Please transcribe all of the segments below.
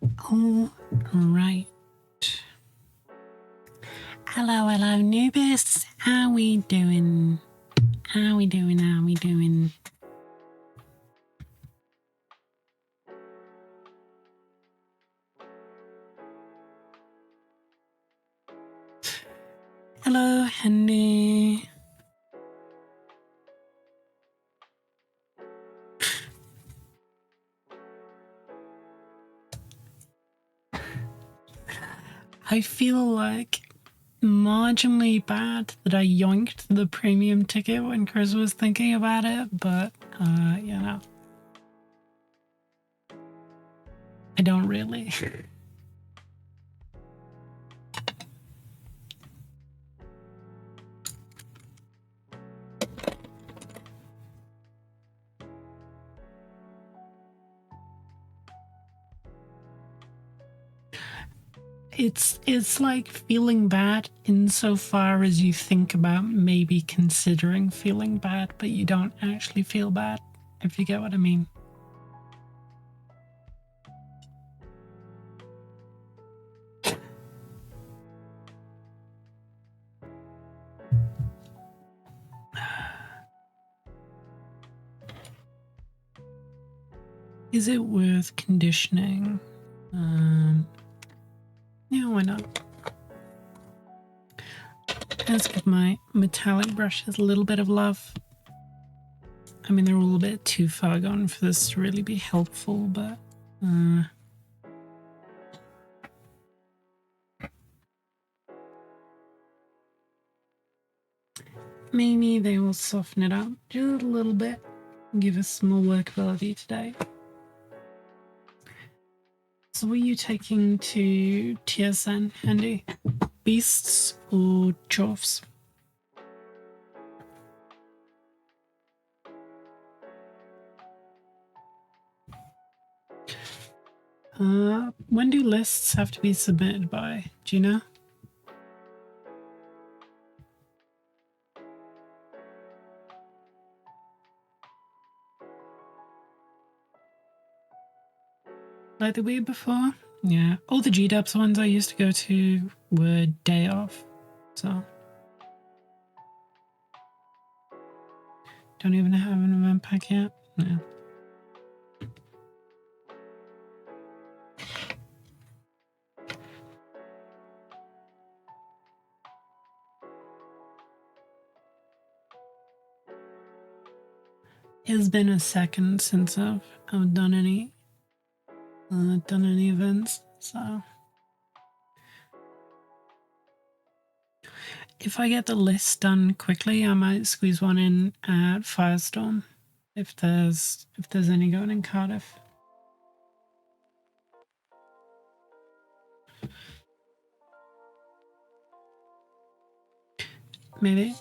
All right. Hello, noobs. How we doing? How we doing? How we doing? Hello, Henry. I feel like marginally bad that I yoinked the premium ticket when Chris was thinking about it, but, you know, I don't really. It's like feeling bad insofar as you think about maybe considering feeling bad, but you don't actually feel bad, if you get what I mean. Is it worth conditioning? Yeah, why not? Let's give my metallic brushes a little bit of love. I mean, they're a little bit too far gone for this to really be helpful, but maybe they will soften it up just a little bit and give us some more workability today. So, were you taking to TSN, Andy? Beasts or Chorfs? When do lists have to be submitted by? Do you know? Like the week before? Yeah. All the GDubs ones I used to go to were day off. So. Don't even have an event pack yet? No. It's been a second since I've done any events, so if I get the list done quickly, I might squeeze one in at Firestorm if there's any going in Cardiff. Maybe.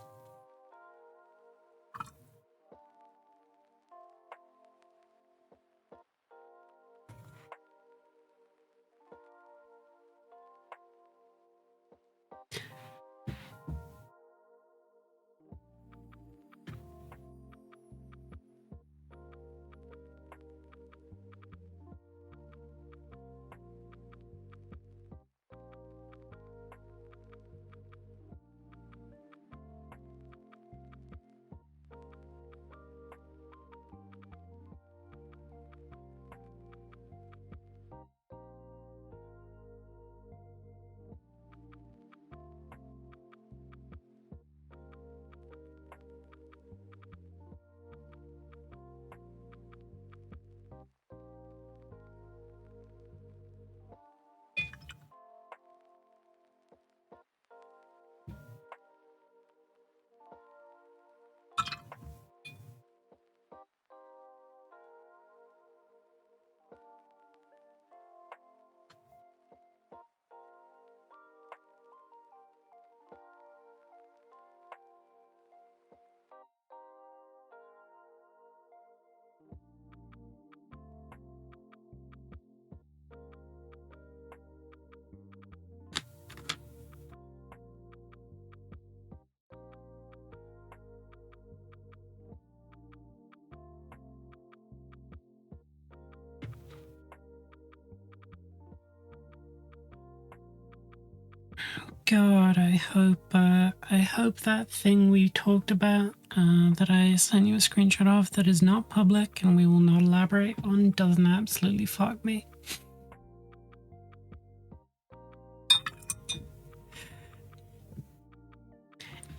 God, I hope that thing we talked about, that I sent you a screenshot of, that is not public and we will not elaborate on, doesn't absolutely fuck me.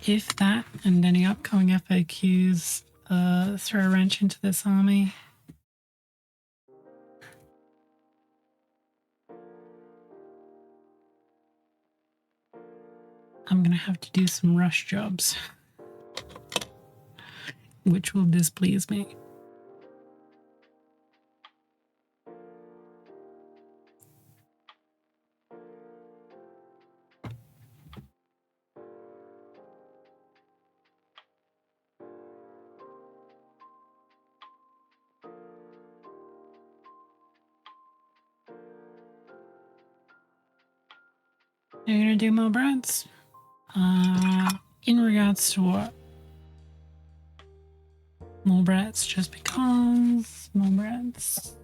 If that and any upcoming FAQs throw a wrench into this army, I'm gonna have to do some rush jobs, which will displease me. You're gonna do more breads? In regards to what? More breads just because. More breads.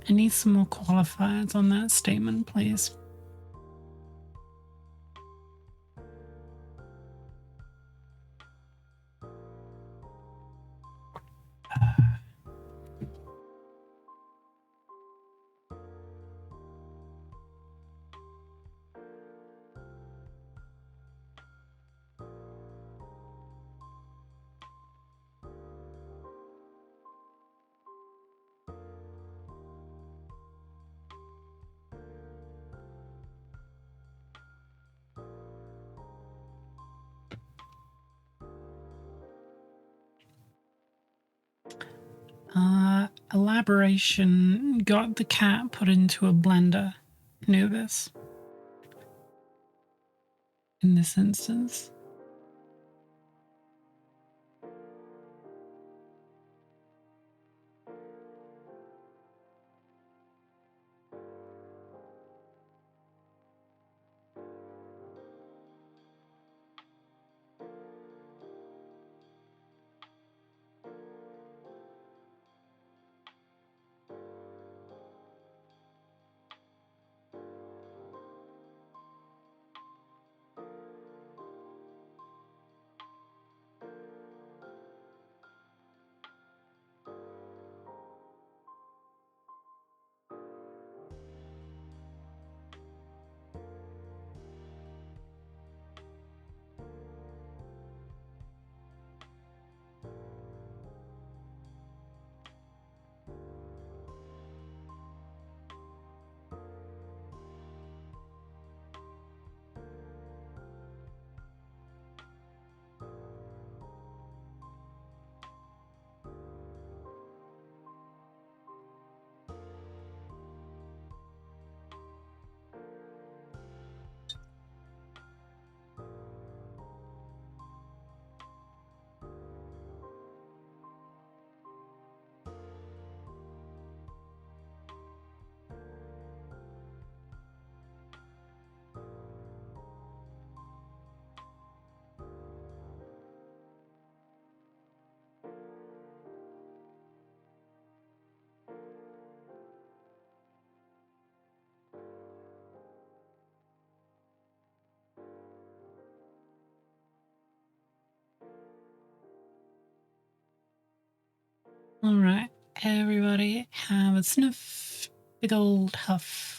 I need some more qualifiers on that statement, please. Elaboration got the cat put into a blender. Knew this. In this instance. All right, everybody have a sniff. Big old huff.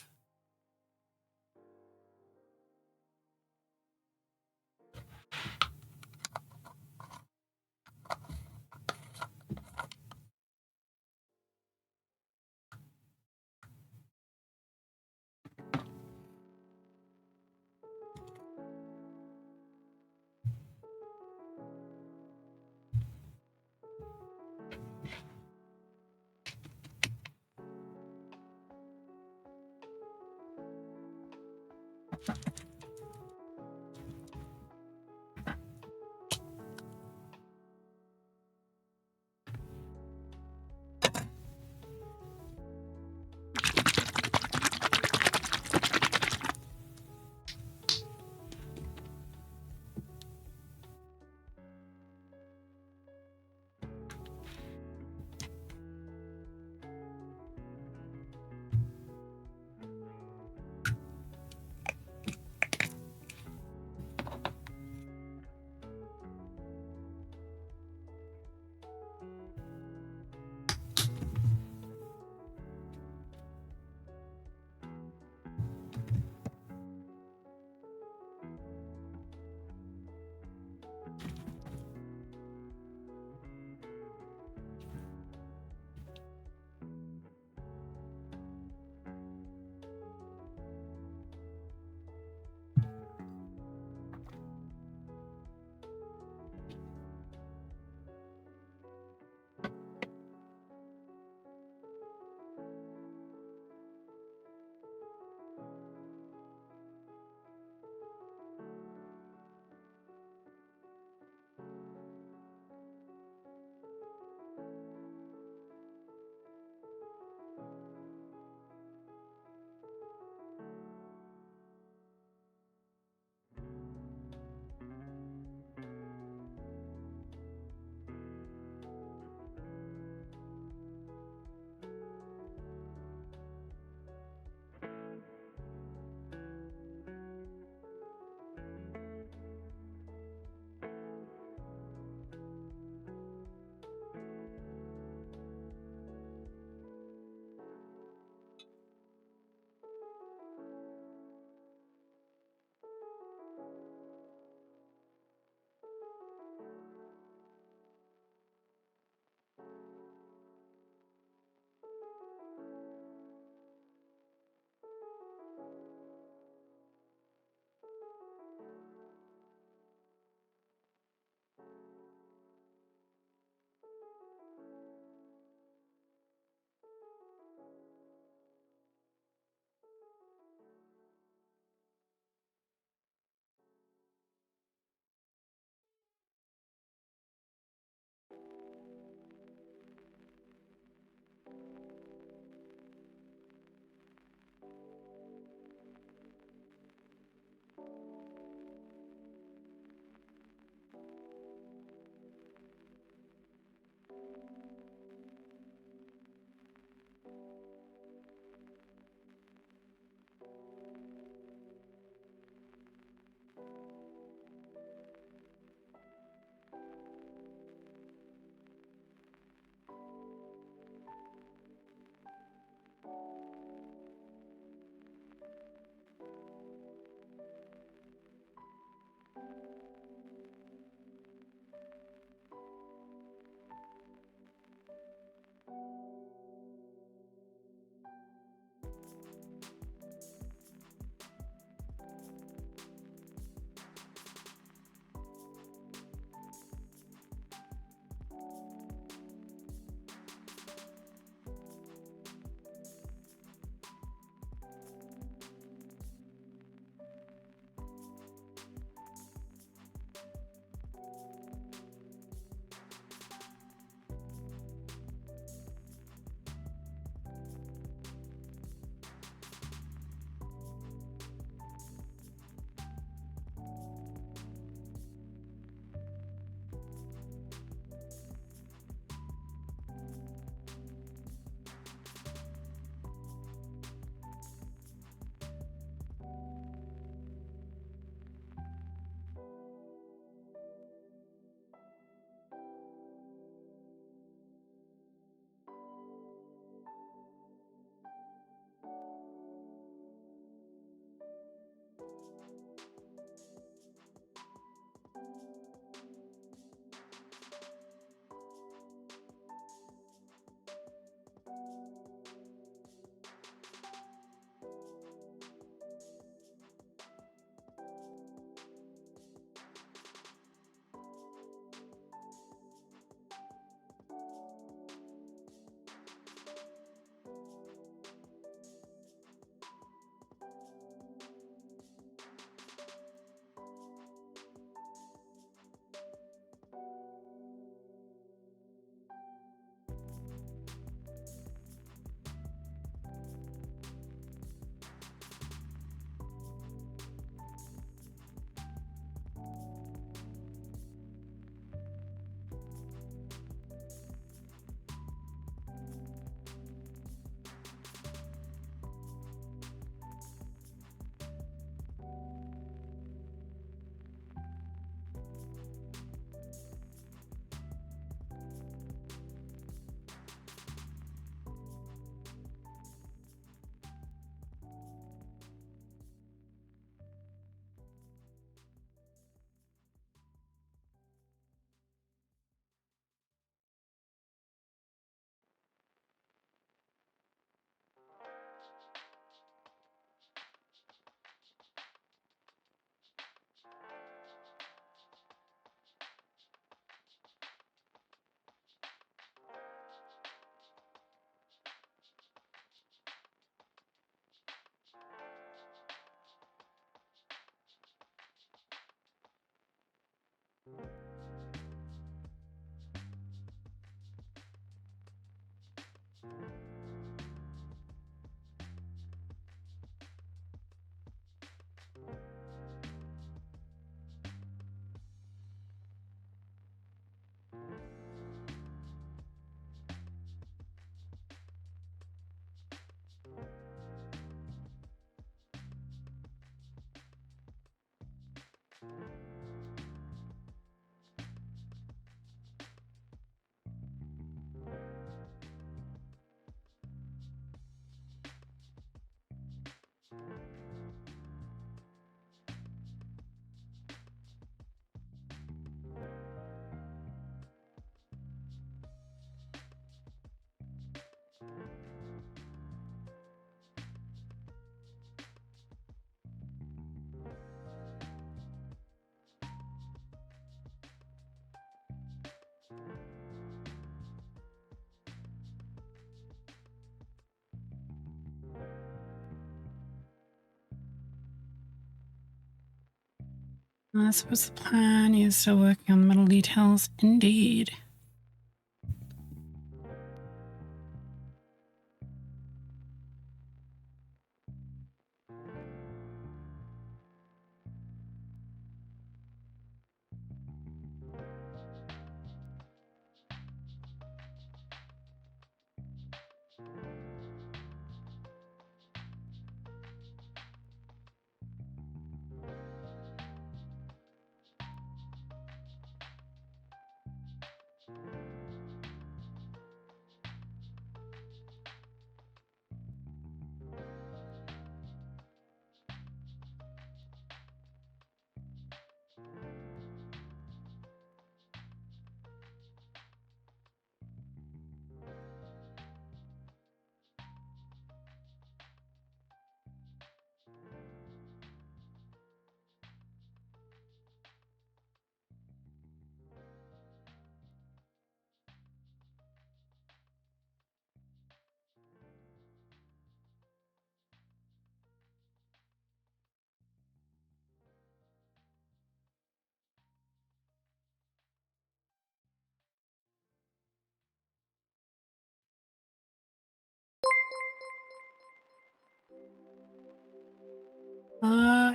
This was the plan. You're still working on the metal details. Indeed.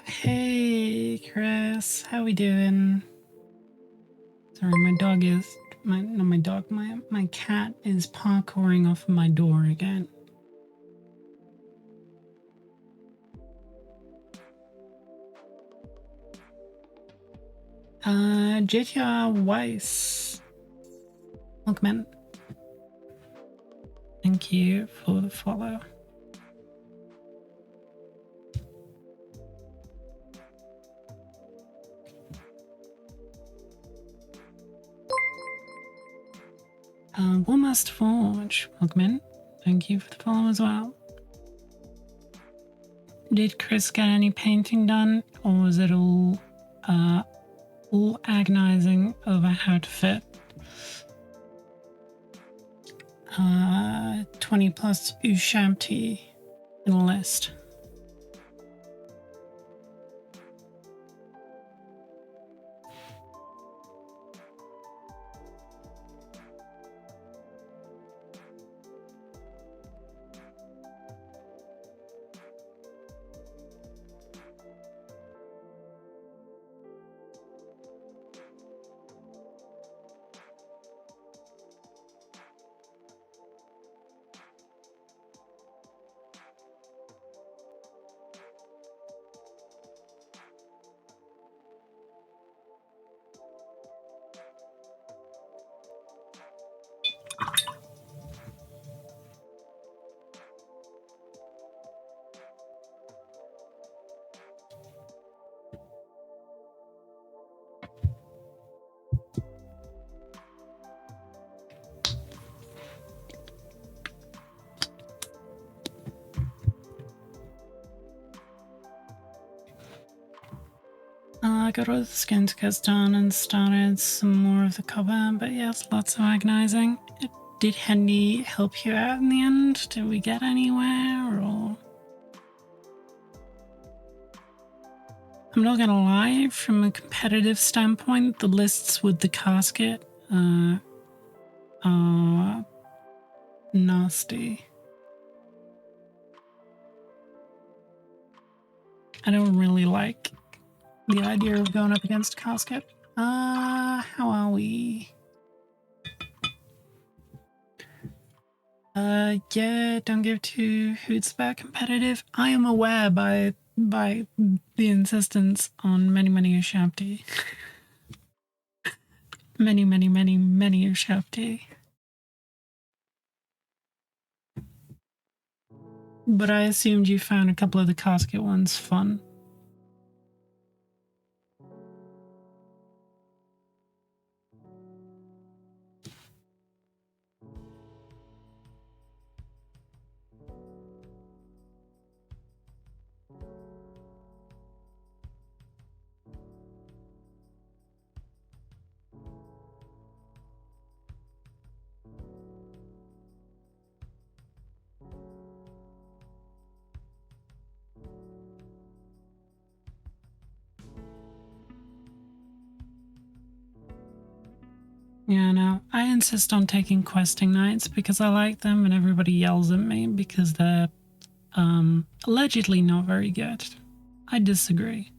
Hey, Chris. How we doing? Sorry, my cat is parkouring off my door again. JTR Weiss. Welcome in. Thank you for the follow. Warmast Forge. Welcome in. Thank you for the follow as well. Did Chris get any painting done, or was it all agonizing over how to fit 20 plus Ushabti in a list? I got all the skin tickets done and started some more of the cover, but yes, lots of agonizing. Did Hendy help you out in the end? Did we get anywhere, or? I'm not gonna lie, from a competitive standpoint, the lists with the casket are nasty. I don't really like the idea of going up against casket. How are we? Yeah, don't give two hoots about competitive. I am aware by the insistence on many Ushabti. many Ushabti. But I assumed you found a couple of the casket ones fun. Yeah, no, I insist on taking questing nights because I like them and everybody yells at me because they're allegedly not very good. I disagree.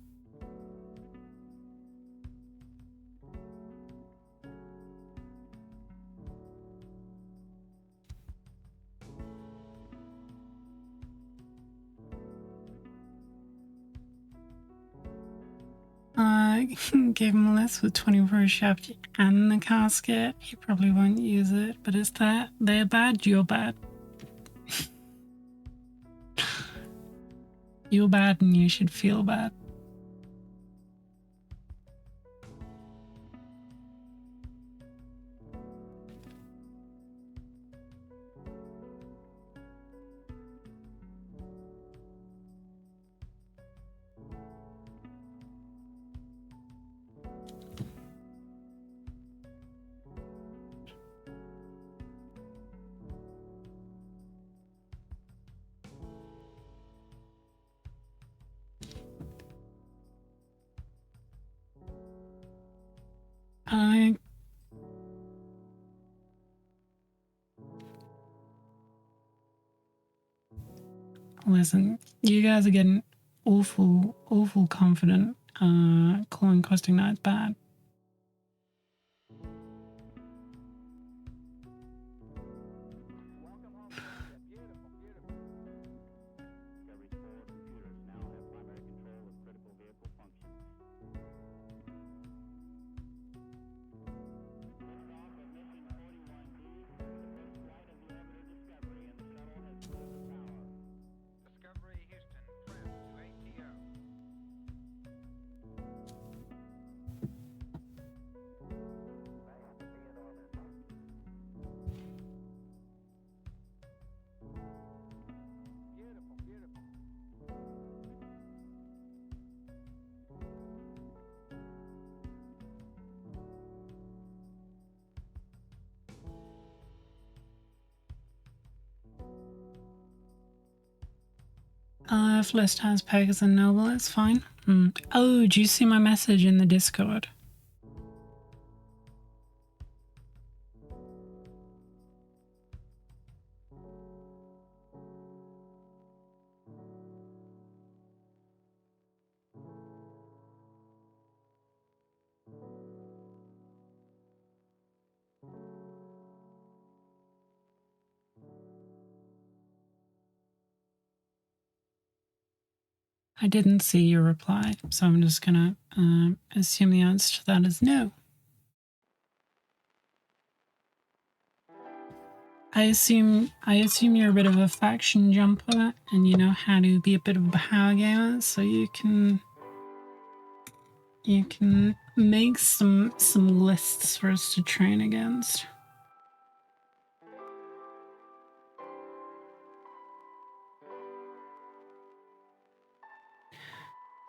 I gave him a list with 24 shaft and the casket. He probably won't use it, but is that they're bad? You're bad. You're bad and you should feel bad. I listen, you guys are getting awful confident calling questing nights bad. If list has Pegasus and Noble, it's fine. Oh, do you see my message in the Discord? I didn't see your reply, so I'm just gonna assume the answer to that is no. I assume you're a bit of a faction jumper and you know how to be a bit of a power gamer, so you can make some lists for us to train against.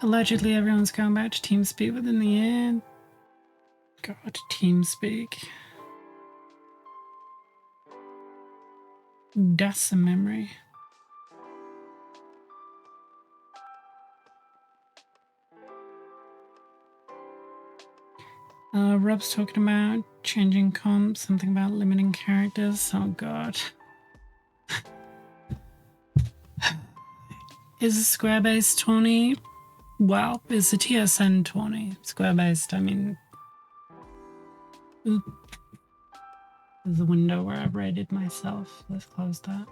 Allegedly, everyone's going back to TeamSpeak within the year. God, TeamSpeak. That's a memory. Rob's talking about changing comps, something about limiting characters. Oh god. Is a square-based 20? Well, it's a TSN 20. Square-based, I mean... Oop. There's a window where I've rated myself. Let's close that.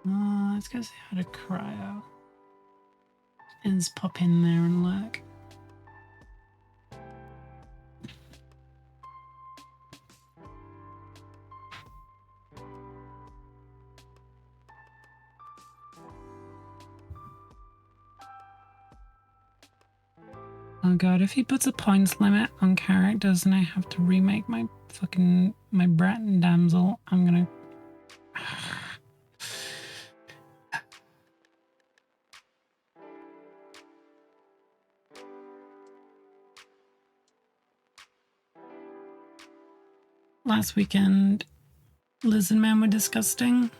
Let's go see how to cryo. And just pop in there and look. Oh god, if he puts a points limit on characters and I have to remake my Breton damsel, I'm gonna... Last weekend, Liz and Man were disgusting.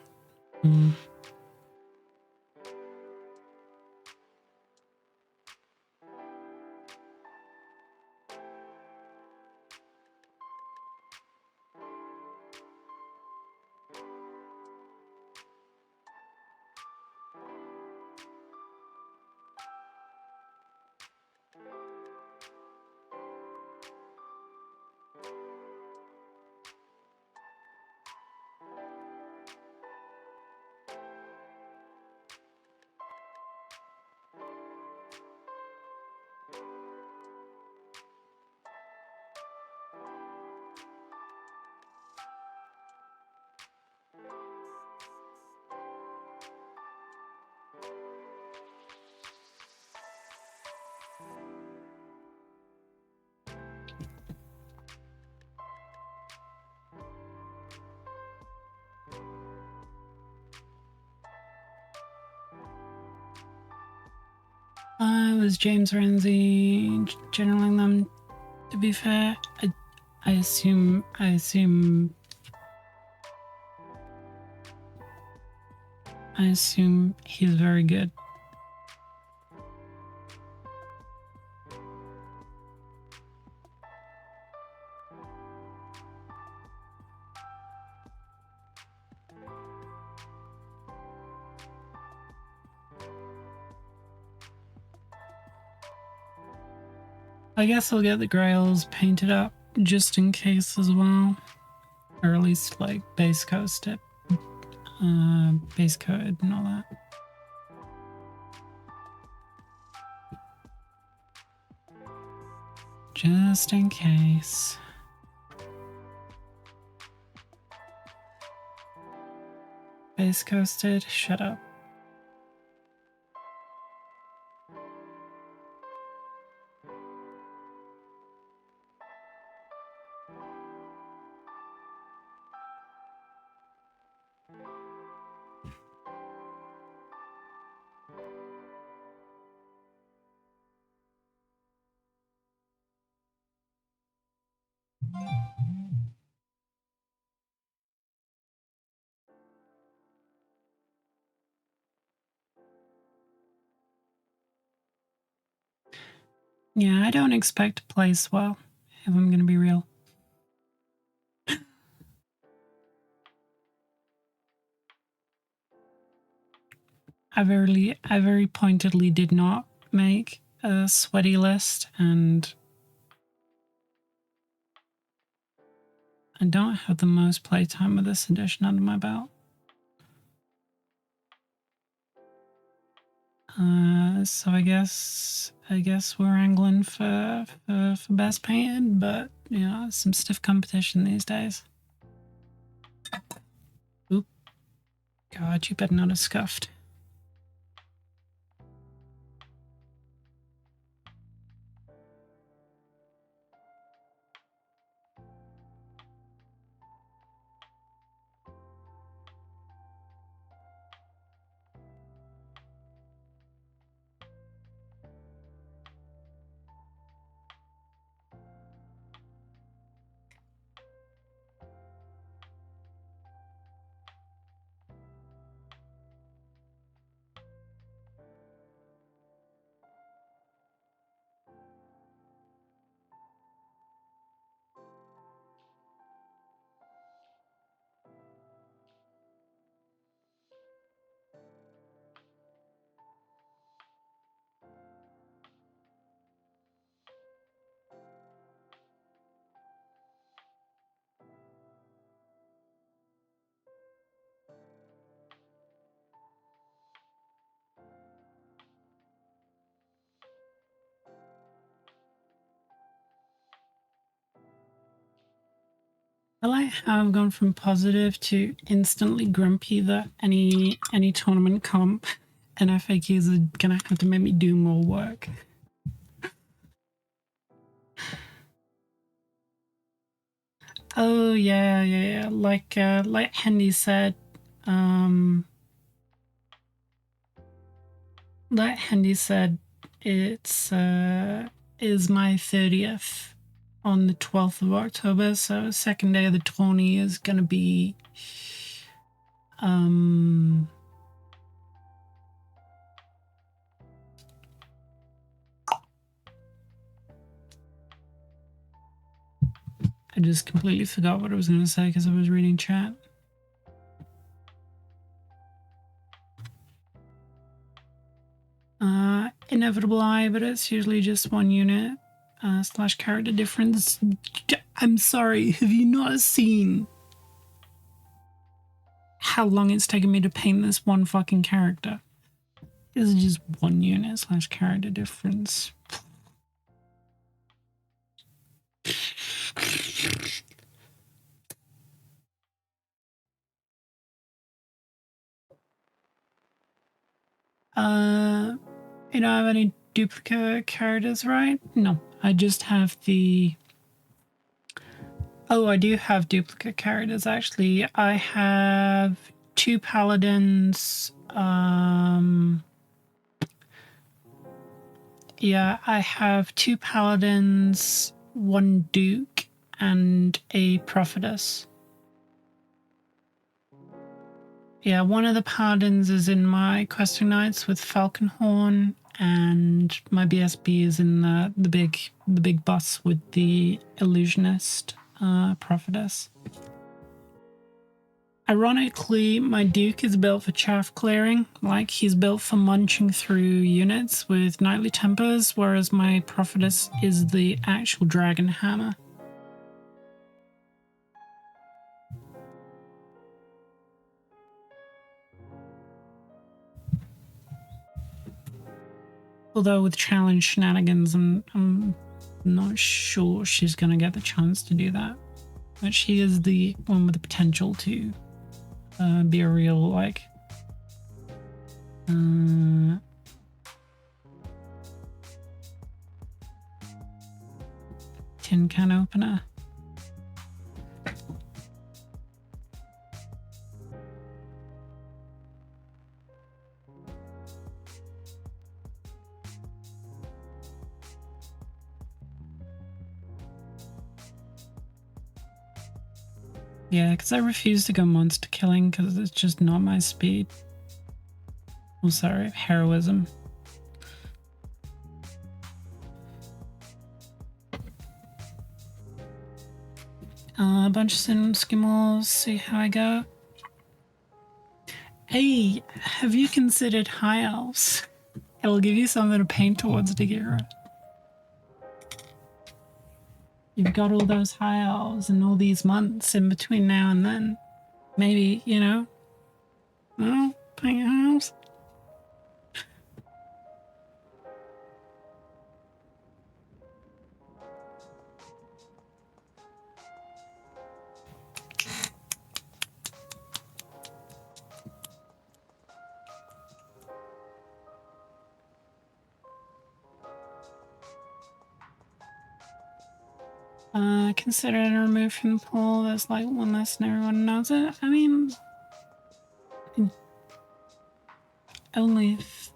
It was James Ramsey generaling them. To be fair, I assume he's very good. I guess I'll get the grails painted up just in case as well, or at least like base coated and all that. Just in case. Base coasted, shut up. Yeah, I don't expect to place well, if I'm gonna be real. I very pointedly did not make a sweaty list, and I don't have the most playtime with this edition under my belt. So I guess we're angling for best painted, but you know, some stiff competition these days. Oop. God, you better not have scuffed. I like how I've gone from positive to instantly grumpy that any tournament comp and FAQs are gonna have to make me do more work. Oh yeah. Like Hendy said, it's is my 30th on the 12th of October, so second day of the tourney is gonna be I just completely forgot what I was gonna say because I was reading chat. Inevitable eye, but it's usually just one unit slash character difference. I'm sorry, have you not seen how long it's taken me to paint this one fucking character? This is just one unit slash character difference. You don't have any duplicate characters, right? No, I just have the... Oh, I do have duplicate characters, actually. I have 2 paladins, yeah, I have 2 paladins, 1 duke, and a prophetess. Yeah, one of the paladins is in my questing knights with Falconhorn, and my BSB is in the big bus with the illusionist prophetess. Ironically, my duke is built for chaff clearing, like he's built for munching through units with knightly tempers, whereas my prophetess is the actual dragon hammer. Although with challenge shenanigans, I'm not sure she's going to get the chance to do that. But she is the one with the potential to be a real, like... tin can opener. Yeah, because I refuse to go monster killing because it's just not my speed. Oh, sorry, heroism. A bunch of skimmels, see how I go. Hey, have you considered high elves? It'll give you something to paint towards, Dagira. You've got all those high elves and all these months in between now and then. Maybe, you know? Oh, paint high elves. Consider it removed from the pool. There's like one less and everyone knows it. I mean, only if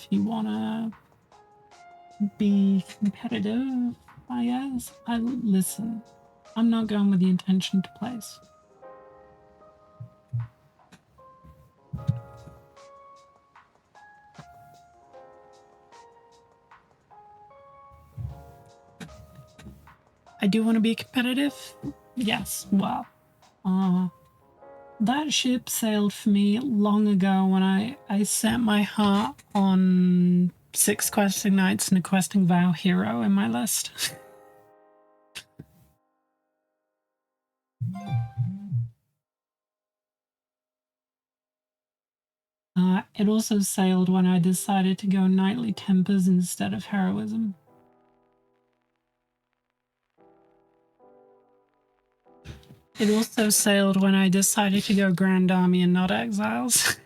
you wanna be competitive, I guess. Listen, I'm not going with the intention to place. I do want to be competitive. Yes, well, that ship sailed for me long ago when I set my heart on 6 questing knights and a questing vow hero in my list. It also sailed when I decided to go knightly tempers instead of heroism. It also sailed when I decided to go Grand Army and not Exiles.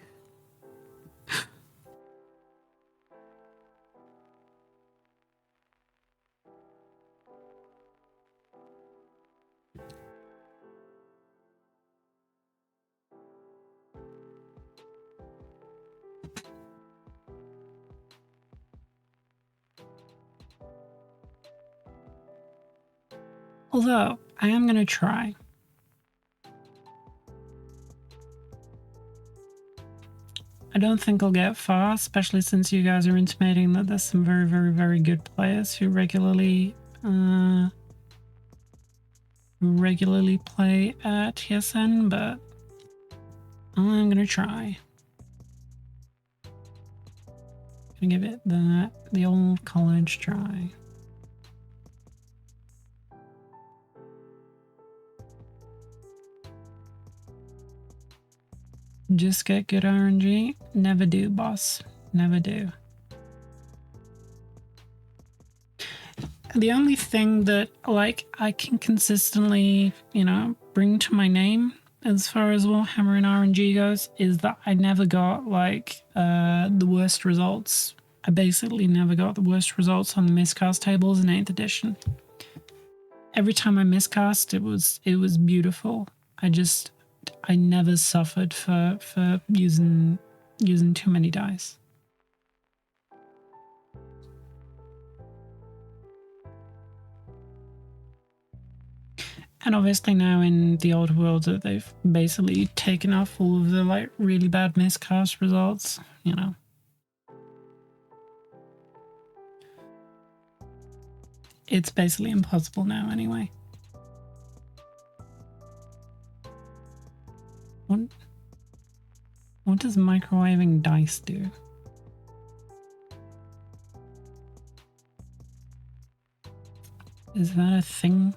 Although, I am going to try. I don't think I'll get far, especially since you guys are intimating that there's some very, very, very good players who regularly play at TSN, but I'm going to try. Gonna give it the old college try. Just get good RNG? Never do, boss. Never do. The only thing that, like, I can consistently, you know, bring to my name as far as Warhammer and RNG goes is that I never got, like, the worst results. I basically never got the worst results on the miscast tables in 8th edition. Every time I miscast, it was beautiful. I never suffered for using too many dice. And obviously now in the old world that they've basically taken off all of the like really bad miscast results, you know. It's basically impossible now anyway. What does microwaving dice do? Is that a thing?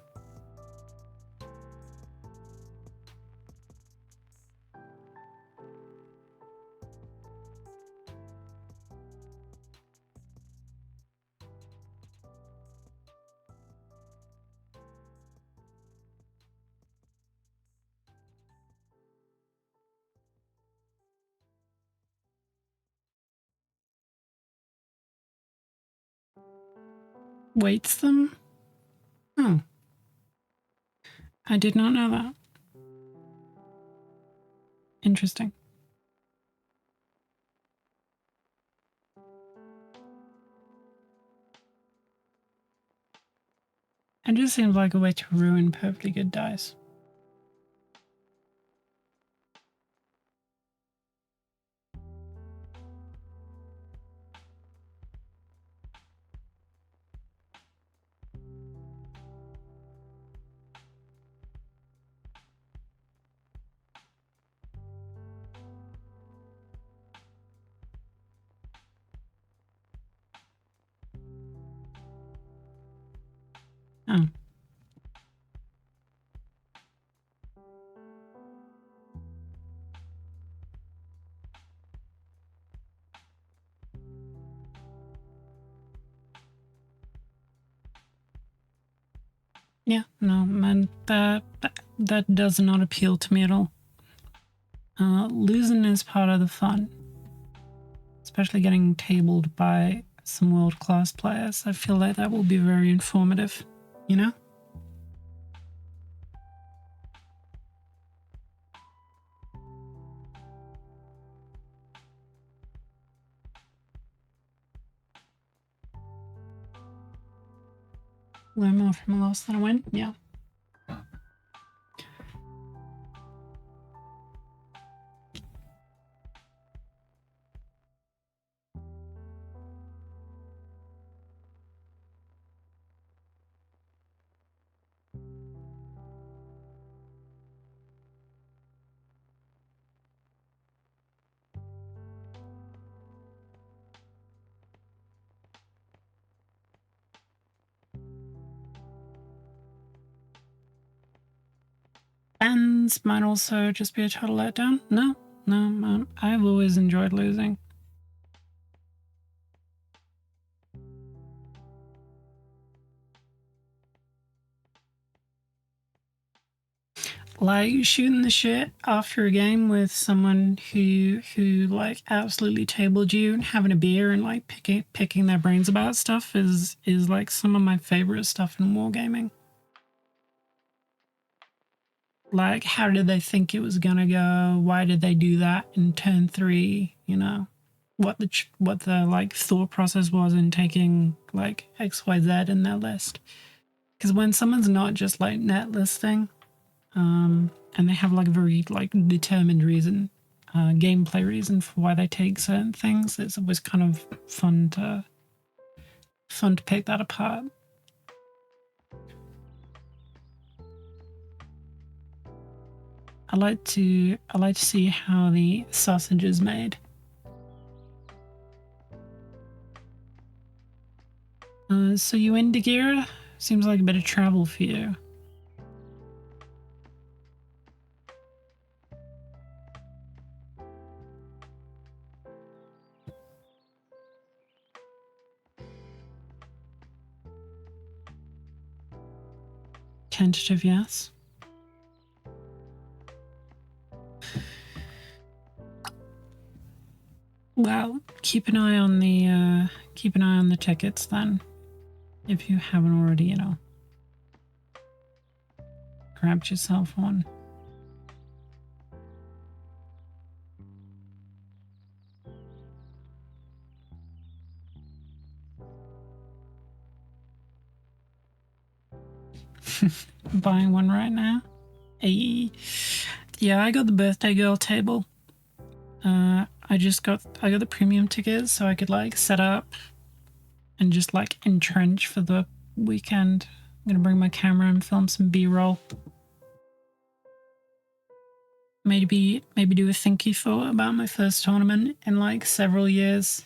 Weights them? Oh. I did not know that. Interesting. It just seems like a way to ruin perfectly good dice. Oh. Yeah, no, man, that does not appeal to me at all. Losing is part of the fun, especially getting tabled by some world-class players. I feel like that will be very informative, you know? Learn more from a loss than a win, yeah. Fans might also just be a total letdown. No, I've always enjoyed losing. like shooting the shit after a game with someone who like absolutely tabled you and having a beer and like picking their brains about stuff is like some of my favorite stuff in wargaming. Like, how did they think it was gonna go? Why did they do that in turn 3? You know, what the like thought process was in taking like XYZ in their list. Because when someone's not just like net listing, and they have like a very like determined reason, gameplay reason for why they take certain things, it's always kind of fun to pick that apart. I like to see how the sausage is made. So you in Dagira? Seems like a bit of travel for you. Tentative, yes. Well, keep an eye on the tickets then, if you haven't already, you know, grabbed yourself one. Buying one right now. Hey. Yeah, I got the birthday girl table. I got the premium tickets so I could like set up and just like entrench for the weekend. I'm gonna bring my camera and film some B-roll. Maybe do a thinky thought about my first tournament in like several years.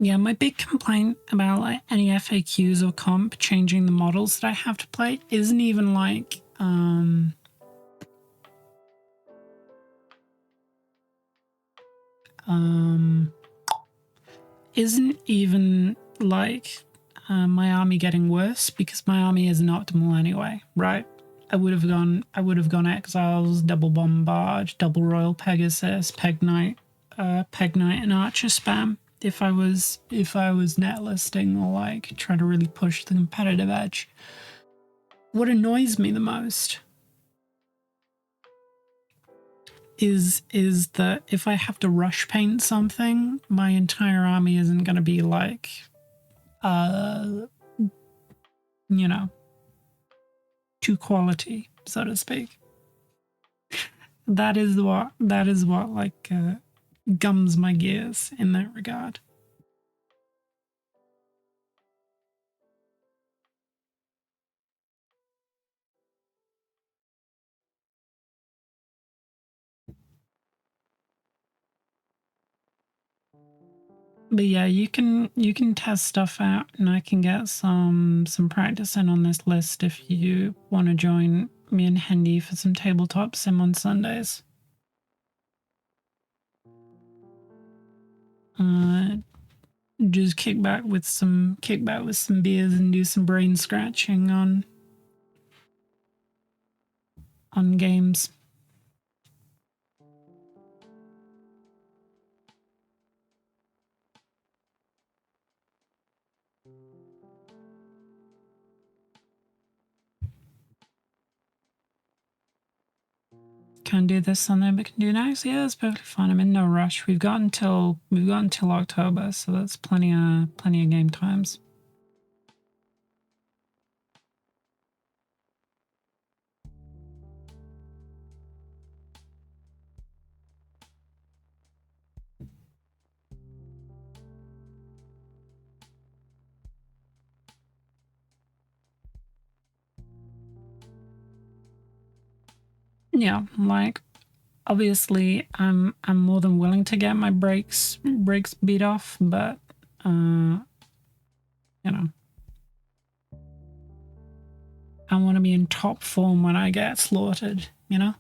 Yeah, my big complaint about like any FAQs or comp changing the models that I have to play isn't even like isn't even like my army getting worse, because my army isn't optimal anyway, right? I would have gone Exiles, double Bombard, double Royal Pegasus, Peg Knight, and Archer spam if I was net listing or like trying to really push the competitive edge. What annoys me the most is that if I have to rush paint something, my entire army isn't going to be like, you know, to quality, so to speak. That is what like gums my gears in that regard. But yeah, you can test stuff out, and I can get some practice in on this list if you want to join me and Hendy for some tabletop sim on Sundays. Just kick back with some beers and do some brain scratching on games. Can do this Sunday, but can do next. Yeah, it's perfectly fine. I'm in no rush. We've got until October, so that's plenty of game times. Yeah, like obviously I'm more than willing to get my breaks beat off, but you know. I want to be in top form when I get slaughtered, you know?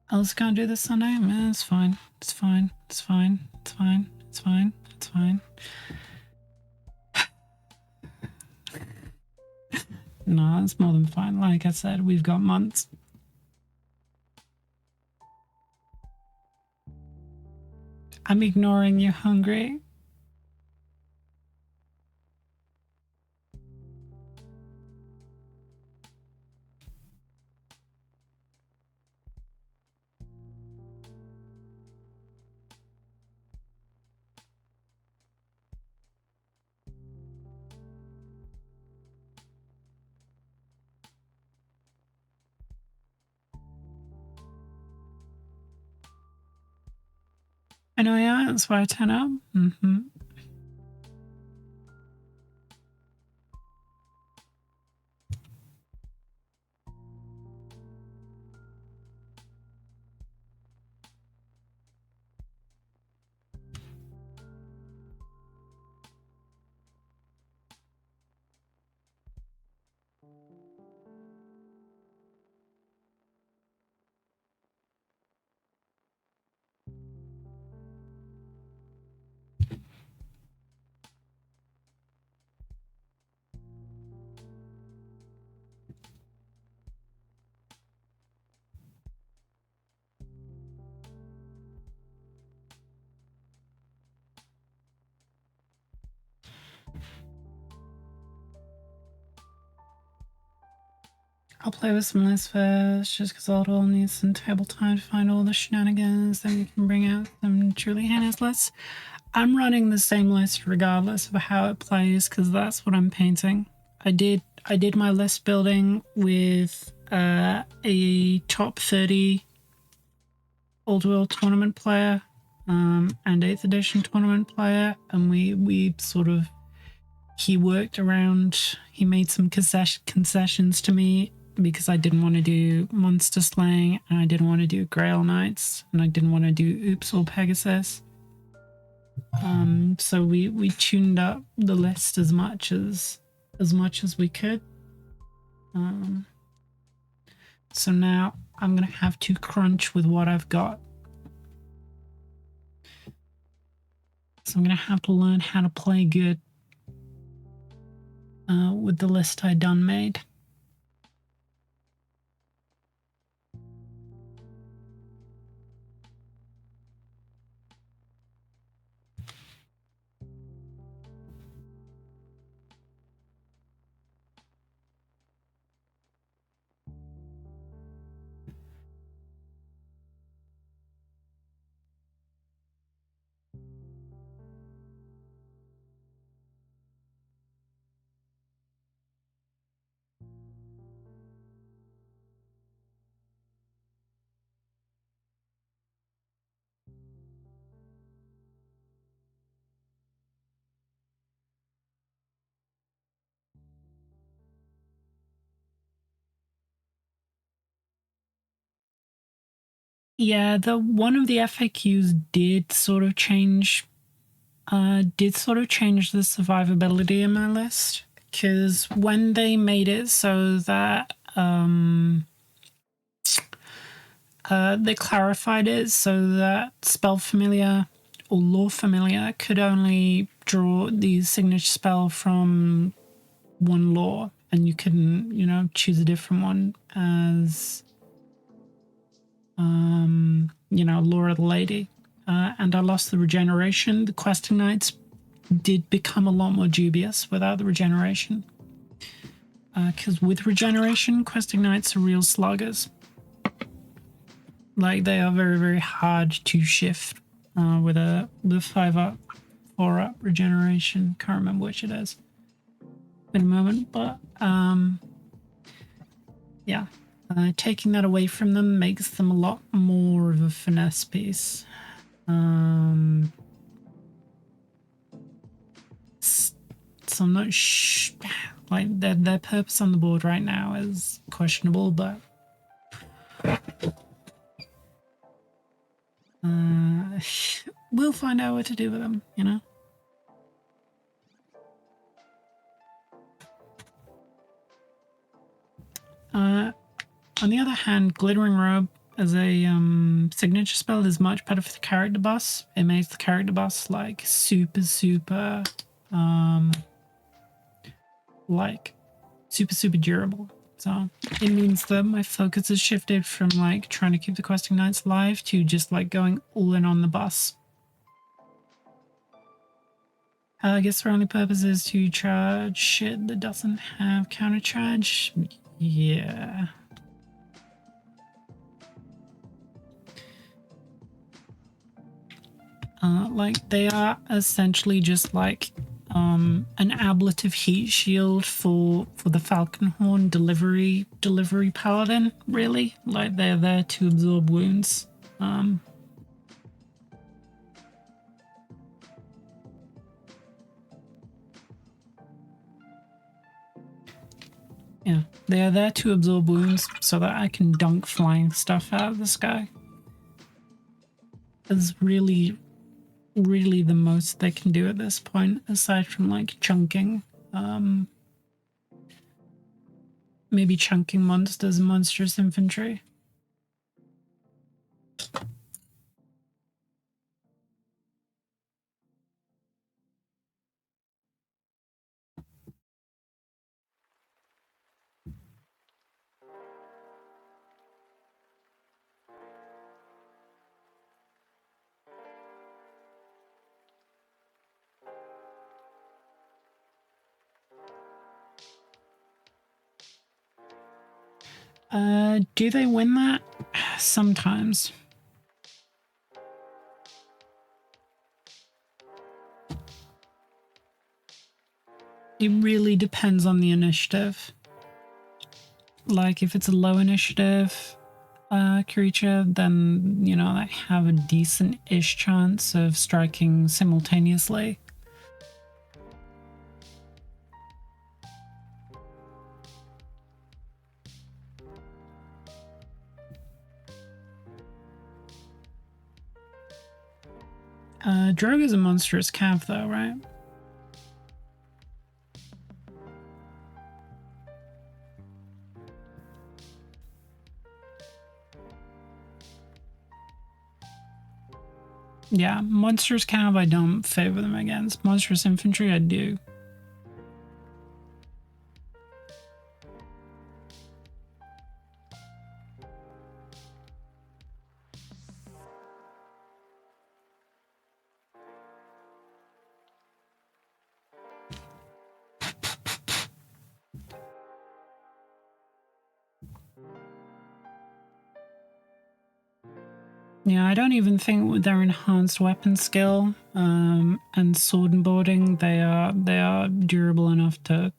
I was gonna do this Sunday. Man, it's fine. It's fine. It's fine. It's fine. It's fine. It's fine. No, it's more than fine. Like I said, we've got months. I'm ignoring you hungry. I know, yeah, that's why I turn up. Mm-hmm. I'll play with some lists first, just because Aldwell needs some table time to find all the shenanigans. Then we can bring out some truly heinous lists. I'm running the same list regardless of how it plays, because that's what I'm painting. I did my list building with a top 30 Old World tournament player and 8th edition tournament player, and we sort of, he worked around, he made some concessions to me because I didn't want to do monster slaying, and I didn't want to do Grail Knights, and I didn't want to do Oops or Pegasus. So we tuned up the list as much as we could. So now I'm gonna have to crunch with what I've got. So I'm gonna have to learn how to play good with the list I done made. Yeah, the one of the FAQs did sort of change the survivability in my list, because when they made it so that they clarified it so that spell familiar or lore familiar could only draw the signature spell from one lore, and you couldn't, you know, choose a different one as you know, lore of the lady. And I lost the regeneration. The questing knights did become a lot more dubious without the regeneration, because with regeneration, questing knights are real sluggers. Like, they are very, very hard to shift with a 5-up, 4-up regeneration. Can't remember which it is in a moment, but yeah, taking that away from them makes them a lot more of a finesse piece. So I'm not like their purpose on the board right now is questionable, but we'll find out what to do with them, you know? On the other hand, Glittering Robe as a signature spell is much better for the character boss. It makes the character boss like super like super durable. So it means that my focus has shifted from like trying to keep the questing knights alive to just like going all in on the boss. I guess their only purpose is to charge shit that doesn't have counter charge. Yeah. Like they are essentially just like an ablative heat shield for the Falconhorn delivery paladin, really. Like they're there to absorb wounds. Yeah, they are there to absorb wounds so that I can dunk flying stuff out of the sky. Is really the most they can do at this point, aside from like chunking. Maybe chunking monsters and monstrous infantry. Do they win that? Sometimes. It really depends on the initiative. Like, if it's a low initiative creature, then, you know, they have a decent-ish chance of striking simultaneously. Drogue is a monstrous cav, though, right? Yeah, monstrous cav I don't favor them against. Monstrous infantry I do. Yeah, I don't even think with their enhanced weapon skill and sword and boarding, they are durable enough to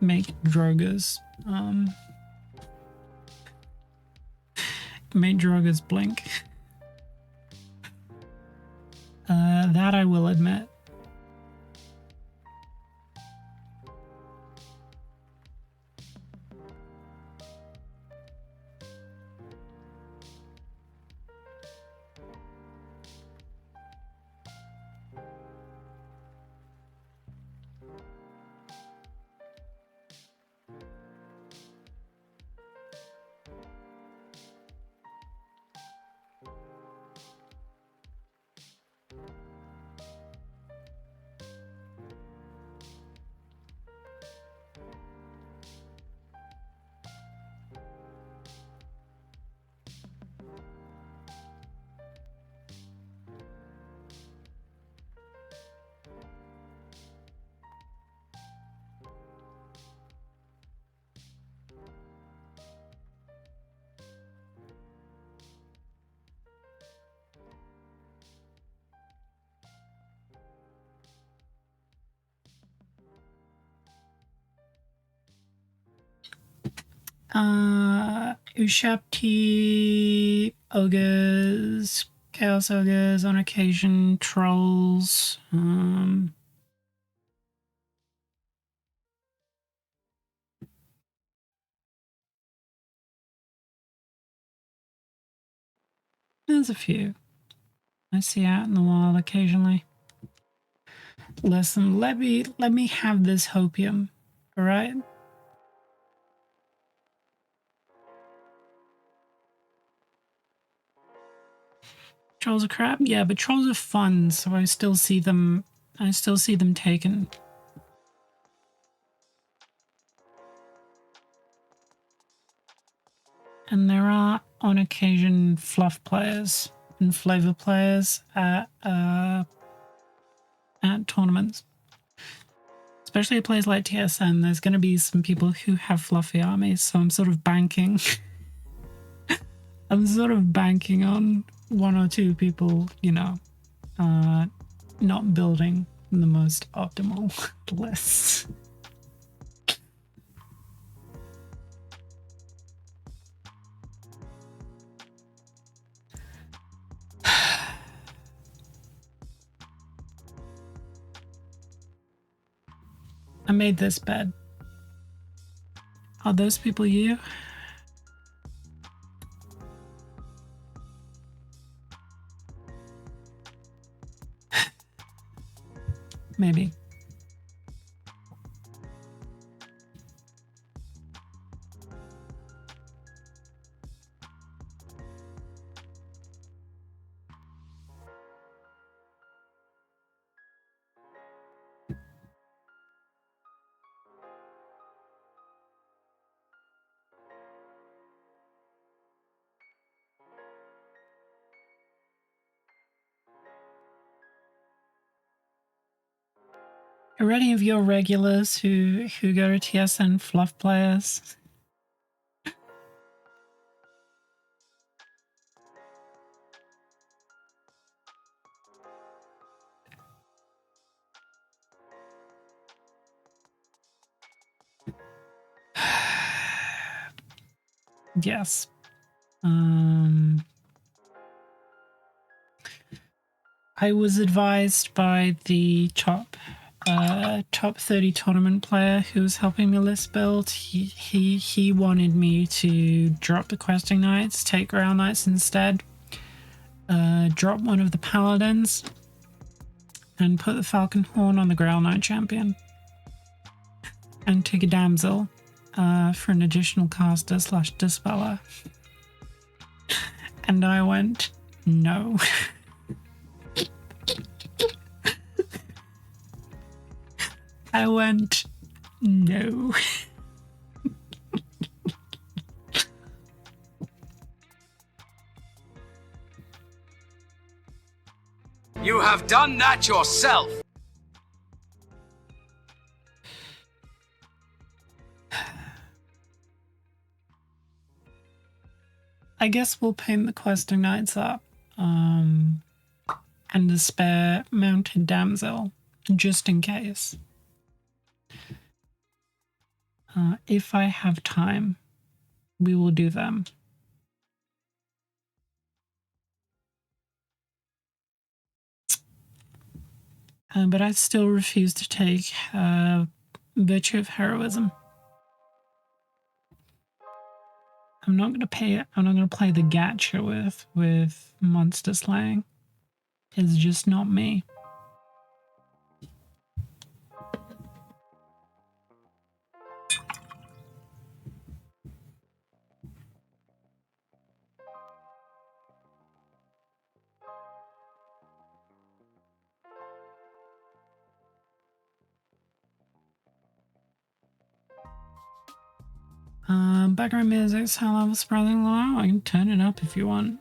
make Drogas make Drogas blink. That I will admit. Ushapti, ogres, chaos ogres, on occasion trolls. There's a few I see out in the wild occasionally. Listen, let me have this hopium, all right? Trolls are crap? Yeah, but trolls are fun, so I still see them taken. And there are, on occasion, fluff players and flavor players at tournaments. Especially at places like TSN, there's going to be some people who have fluffy armies, so I'm sort of banking. I'm sort of banking on one or two people, you know, not building the most optimal lists. I made this bed. Are those people you? Maybe. Are any of your regulars who go to TSN fluff players? Yes. I was advised by the top 30 tournament player who was helping me list build. He wanted me to drop the questing knights, take ground knights instead, drop one of the paladins, and put the falcon horn on the ground knight champion, and take a damsel for an additional caster / dispeller. And I went, no. I went, no. You have done that yourself. I guess we'll paint the questing knights up, and a spare mounted damsel, just in case. If I have time, we will do them. But I still refuse to take Virtue of Heroism. I'm not going to play the gacha with monster slaying. It's just not me. Background music's high level surprisingly low. I can turn it up if you want.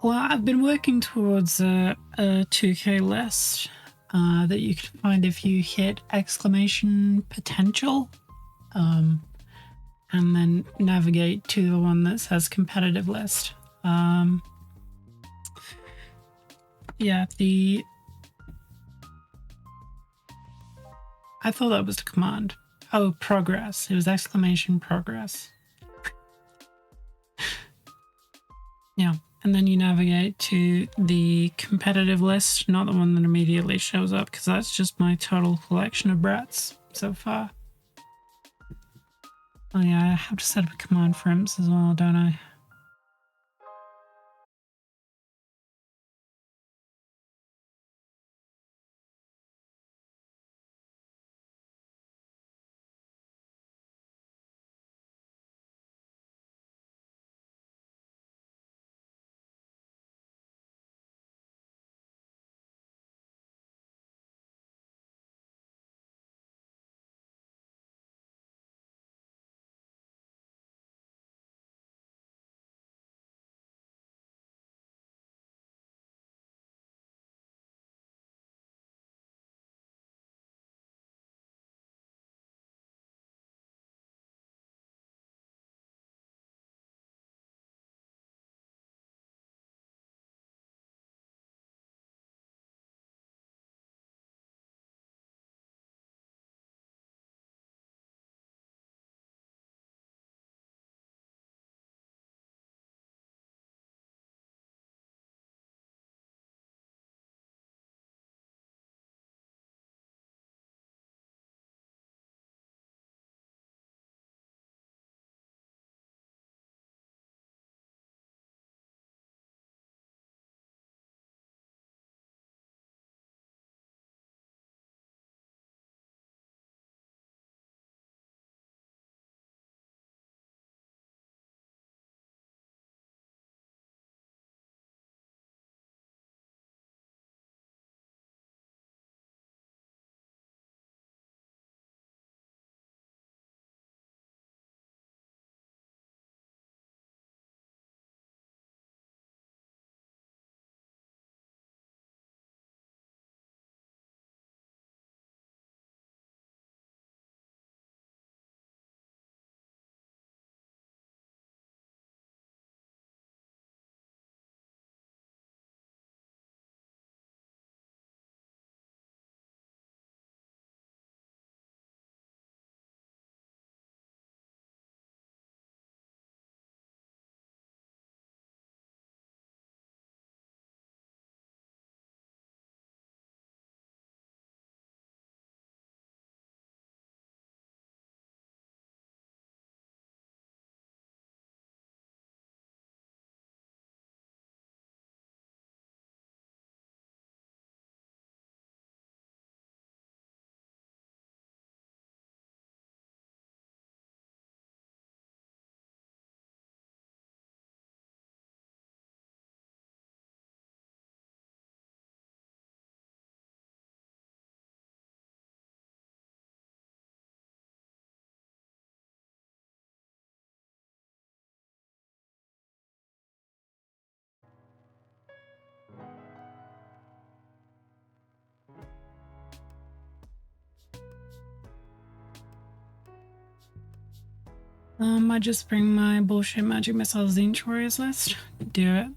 Well, I've been working towards a 2K list that you can find if you hit exclamation potential and then navigate to the one that says competitive list. Yeah, I thought that was the command. Oh, progress. It was exclamation progress. Yeah. And then you navigate to the competitive list, not the one that immediately shows up, because that's just my total collection of brats so far. Oh yeah, I have to set up a command for imps as well, don't I? I just bring my bullshit magic missile Zinch Warriors list. Do it.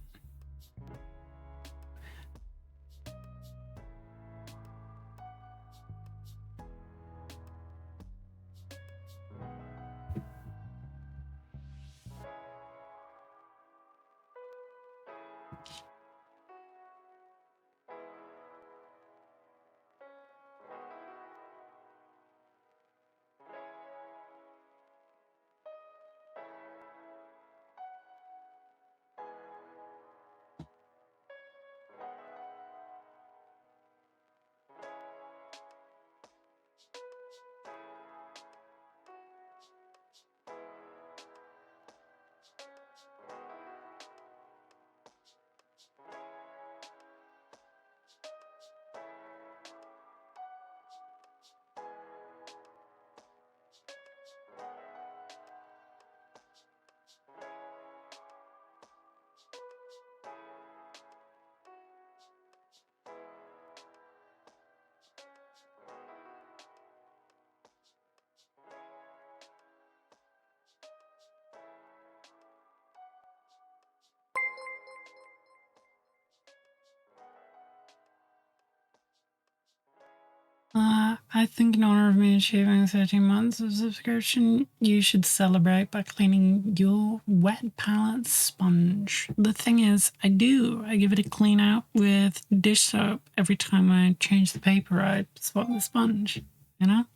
I think in honor of me achieving 13 months of subscription, you should celebrate by cleaning your wet palette sponge. The thing is, I give it a clean out with dish soap every time I change the paper. I swap the sponge, you know?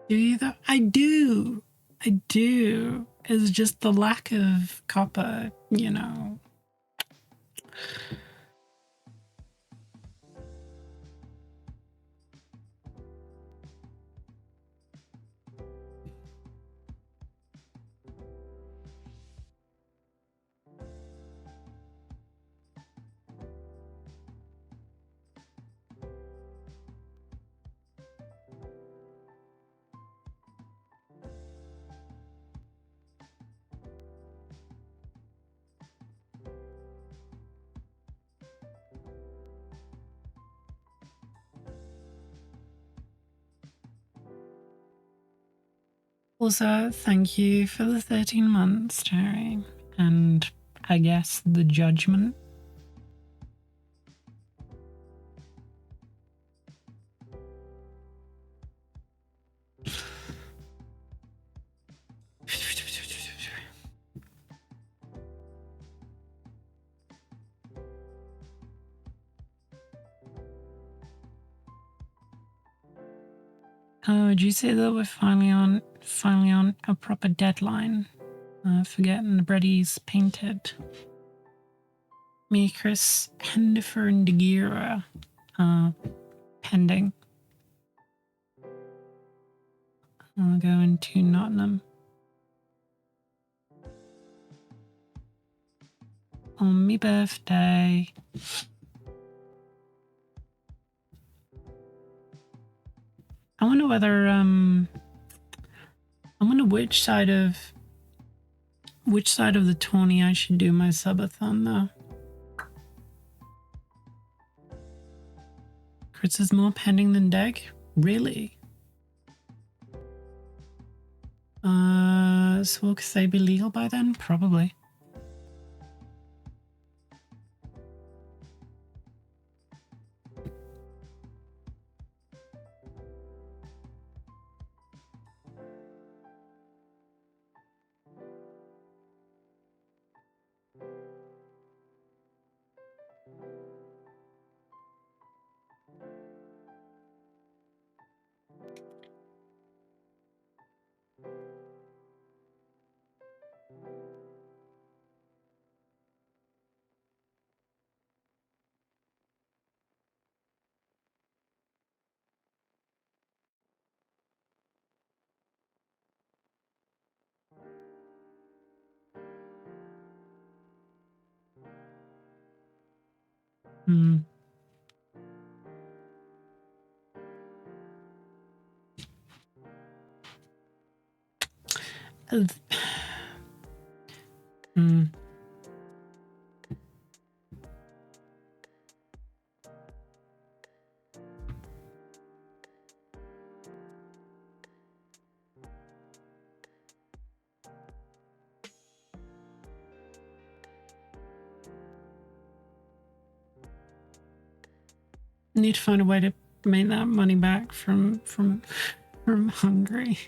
Do you though? I do. I do. It's just the lack of copper, you know. Also, thank you for the 13 months, Terry. And I guess the judgment. Oh, did you say that we're finally on a proper deadline for getting the breadies painted? Me, Chris, Hendifer, and Degira pending. I'll go into Nottingham on my birthday. I wonder whether I wonder which side of the tourney I should do my subathon though. Chris is more pending than Deg? Really? So will they be legal by then? Probably. Hmm. Hmm. Need to find a way to make that money back from Hungary.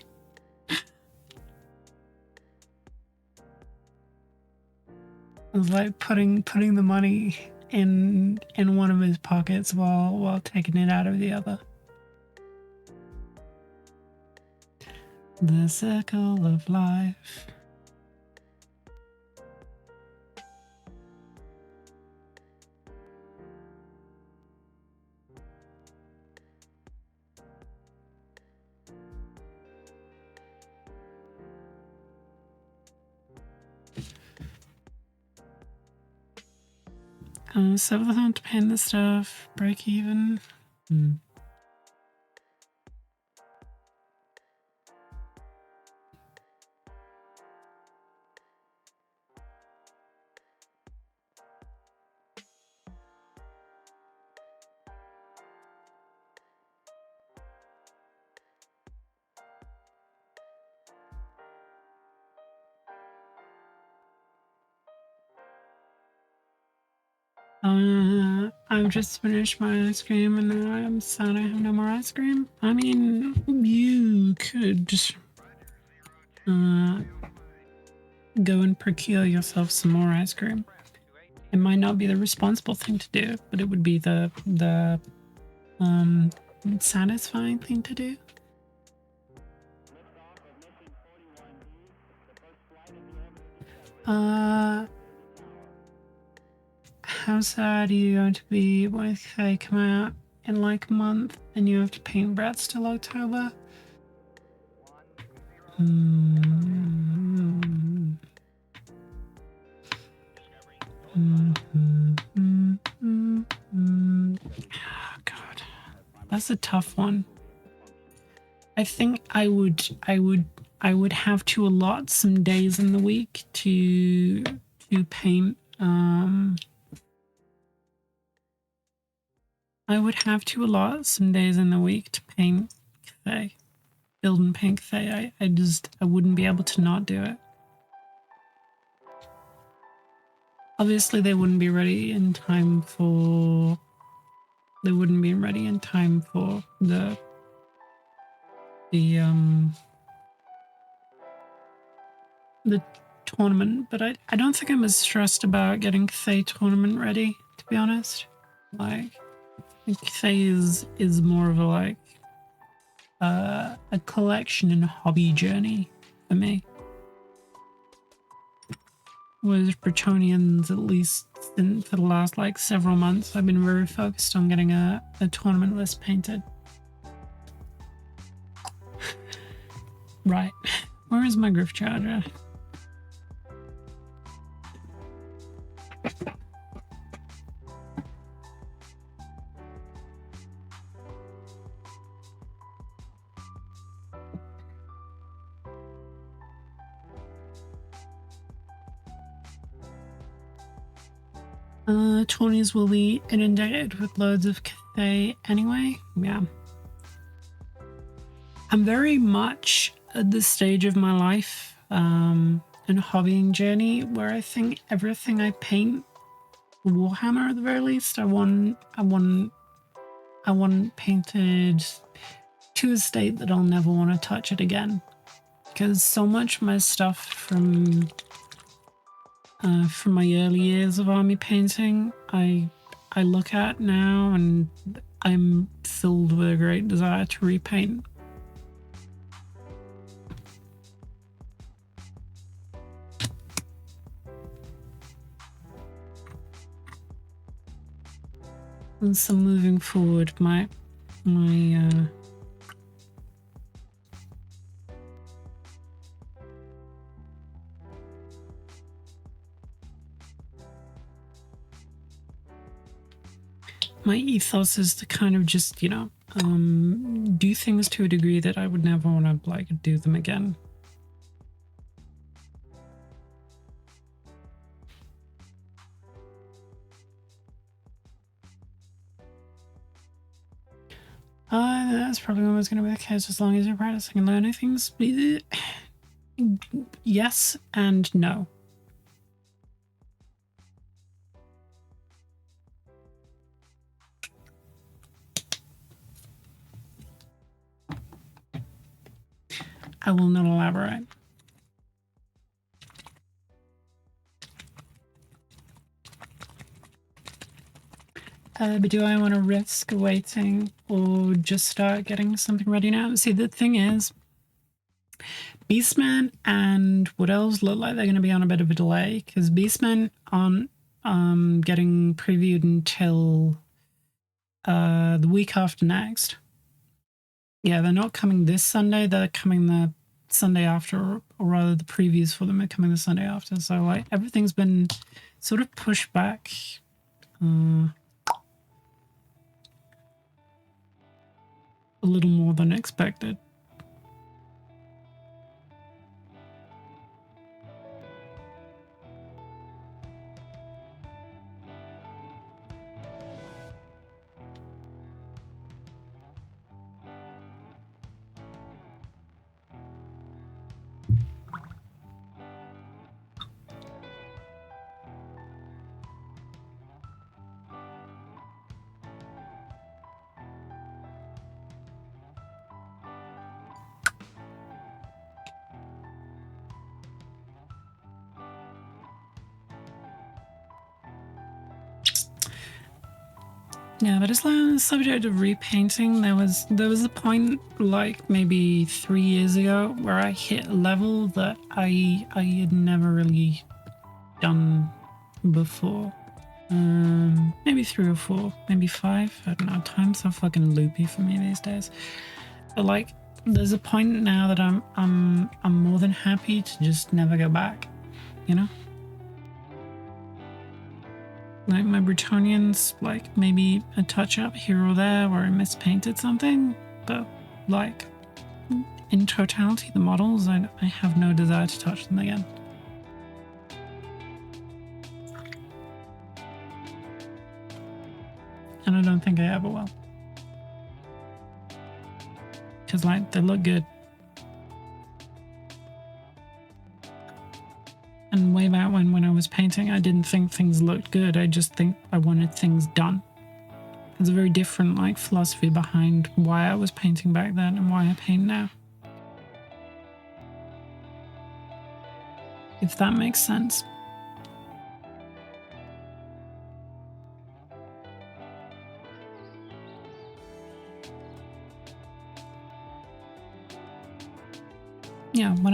I was like putting the money in one of his pockets while taking it out of the other. The circle of life. So we'll have to paint the stuff, break even. I've just finished my ice cream and now I'm sad I have no more ice cream. I mean, you could just go and procure yourself some more ice cream. It might not be the responsible thing to do, but it would be the satisfying thing to do. How sad are you going to be when they come out in like a month and you have to paint Bratz till October? Oh, God, that's a tough one. I think I would have to allot some days in the week to paint. I would have to allot some days in the week to paint Cathay, build and paint Cathay. I wouldn't be able to not do it. Obviously, they wouldn't be ready in time for. They wouldn't be ready in time for the tournament, but I don't think I'm as stressed about getting Cathay tournament ready, to be honest. Like, Cathay is more of a like a collection and hobby journey for me. Whereas Bretonians, at least for the last like several months, I've been very focused on getting a tournament list painted. Right. Where is my Griff Charger? Tourneys will be inundated with loads of Cathay anyway. Yeah. I'm very much at this stage of my life and hobbying journey where I think everything I paint, Warhammer at the very least, I want painted to a state that I'll never want to touch it again. Because so much of my stuff from my early years of army painting, I look at now and I'm filled with a great desire to repaint. And so moving forward, my ethos is to kind of just, you know, do things to a degree that I would never want to like do them again. That's probably always going to be the case as long as you're practicing and learning things. Yes and no. I will not elaborate. But do I want to risk waiting or just start getting something ready now? See, the thing is, Beastman and Wood Elves look like they're going to be on a bit of a delay because Beastmen aren't getting previewed until the week after next. Yeah, they're not coming this Sunday. They're coming the Sunday after, or rather the previews for them are coming the Sunday after. So like everything's been sort of pushed back. A little more than expected. Yeah, but it's like on the subject of repainting, there was a point like maybe 3 years ago where I hit a level that I had never really done before. Maybe 3 or 4, maybe 5. I don't know. Time's so fucking loopy for me these days. But like, there's a point now that I'm more than happy to just never go back. You know. Like my Bretonnians, like maybe a touch up here or there where I mispainted something, but like in totality, the models, I have no desire to touch them again. And I don't think I ever will. Because like, they look good. And way back when I was painting, I didn't think things looked good. I just think I wanted things done. There's a very different like philosophy behind why I was painting back then and why I paint now. If that makes sense. Yeah, when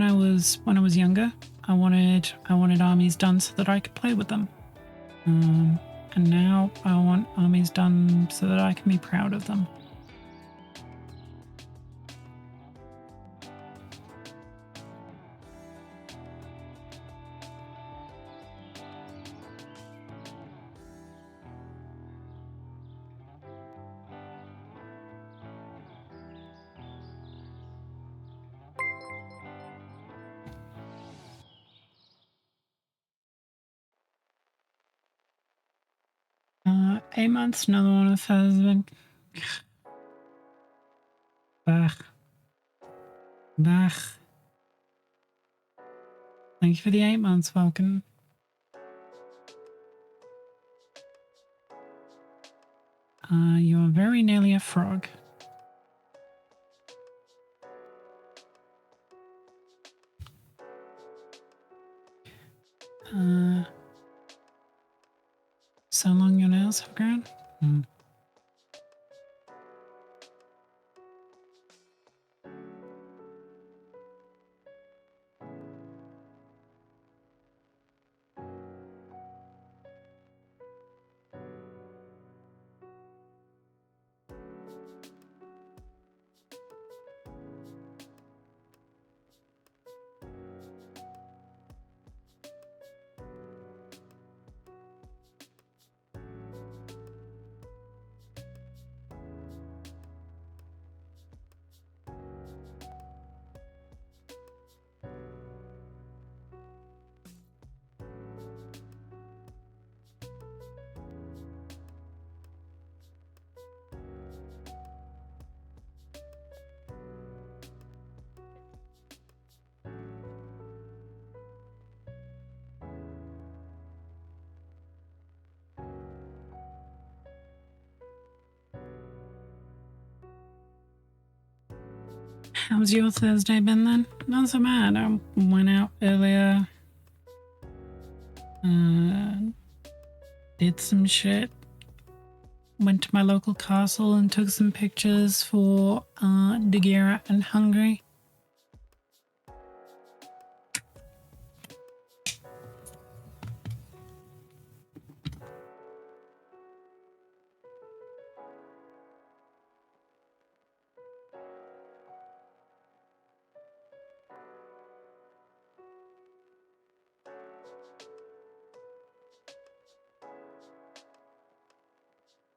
I was younger, I wanted armies done so that I could play with them. And now I want armies done so that I can be proud of them. Uh, 8 months, another one of the feathers have been. Bah. Bah. Thank you for the 8 months, Falcon. You are very nearly a frog. So long your nails have grown? How's your Thursday been then? Not so bad. I went out earlier. Did some shit. Went to my local castle and took some pictures for Dagira and Hungary.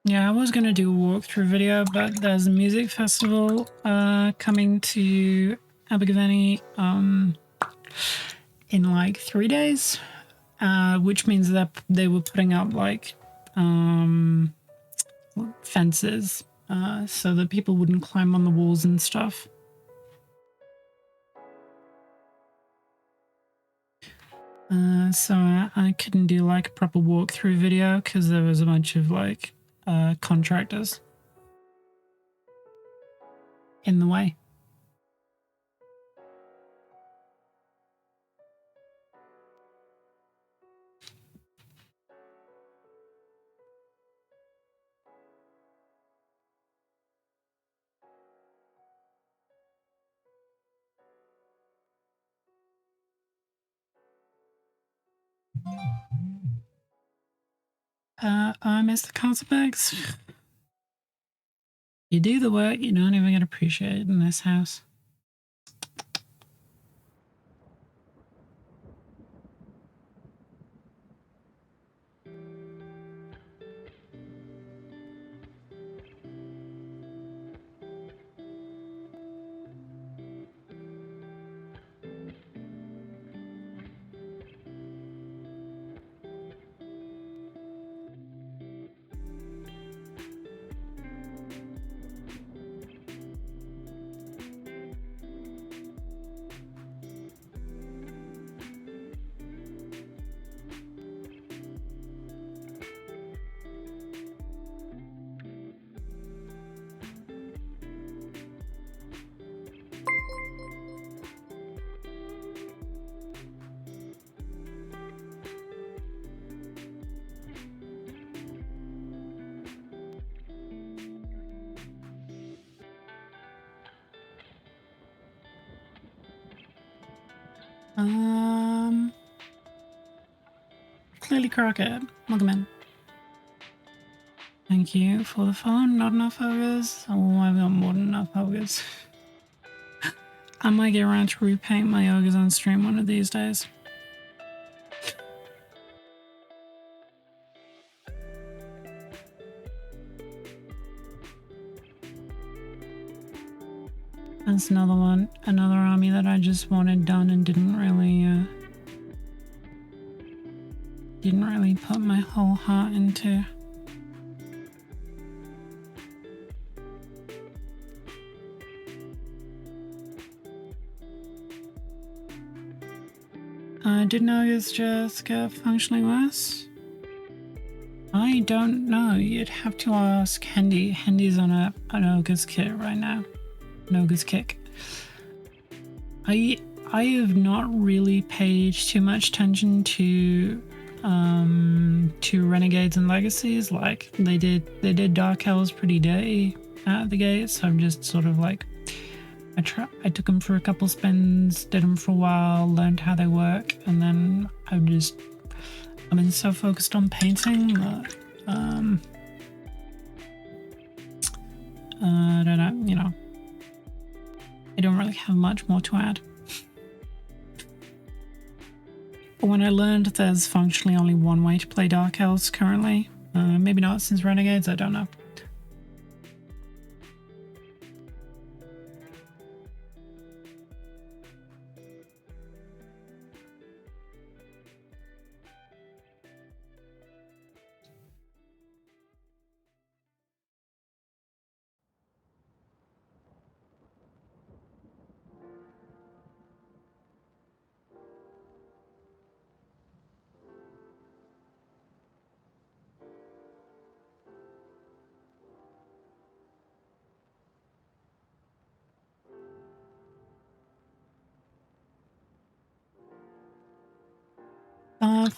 Yeah, I was going to do a walkthrough video, but there's a music festival coming to Abergavenny in like 3 days, which means that they were putting up like fences so that people wouldn't climb on the walls and stuff. So I couldn't do like a proper walkthrough video because there was a bunch of like contractors in the way. Mr. Carlsbergs, you do the work you don't even get appreciated in this house. Clearly Crockett. Welcome in. Thank you for the phone. Not enough ogres? Oh, I've got more than enough ogres. I might get around to repaint my ogres on stream one of these days. That's another one, another army that I just wanted done and didn't really put my whole heart into. Did ogres just get functionally worse? I don't know. You'd have to ask Hendy. Hendy's on an ogre's kit right now. An ogre's kick. I have not really paid too much attention to renegades and legacies. Like they did Dark Elves pretty dirty out of the gate, so I'm just sort of like I took them for a couple spins, did them for a while, learned how they work, and then I've been so focused on painting that I don't know, you know, I don't really have much more to add. But when I learned there's functionally only one way to play Dark Elves currently, maybe not since Renegades, I don't know.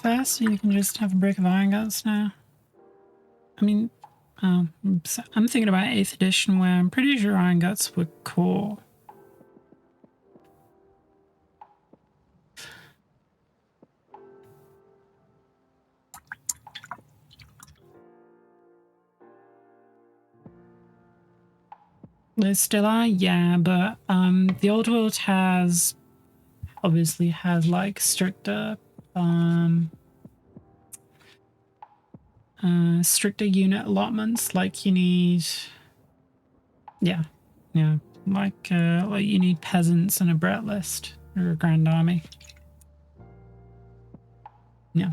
First, you can just have a brick of iron guts now. I mean, I'm thinking about 8th edition where I'm pretty sure iron guts were core. They still are, yeah, but the old world obviously has like stricter stricter unit allotments. Like you need, yeah, like you need peasants and a Brett list or a grand army. Yeah.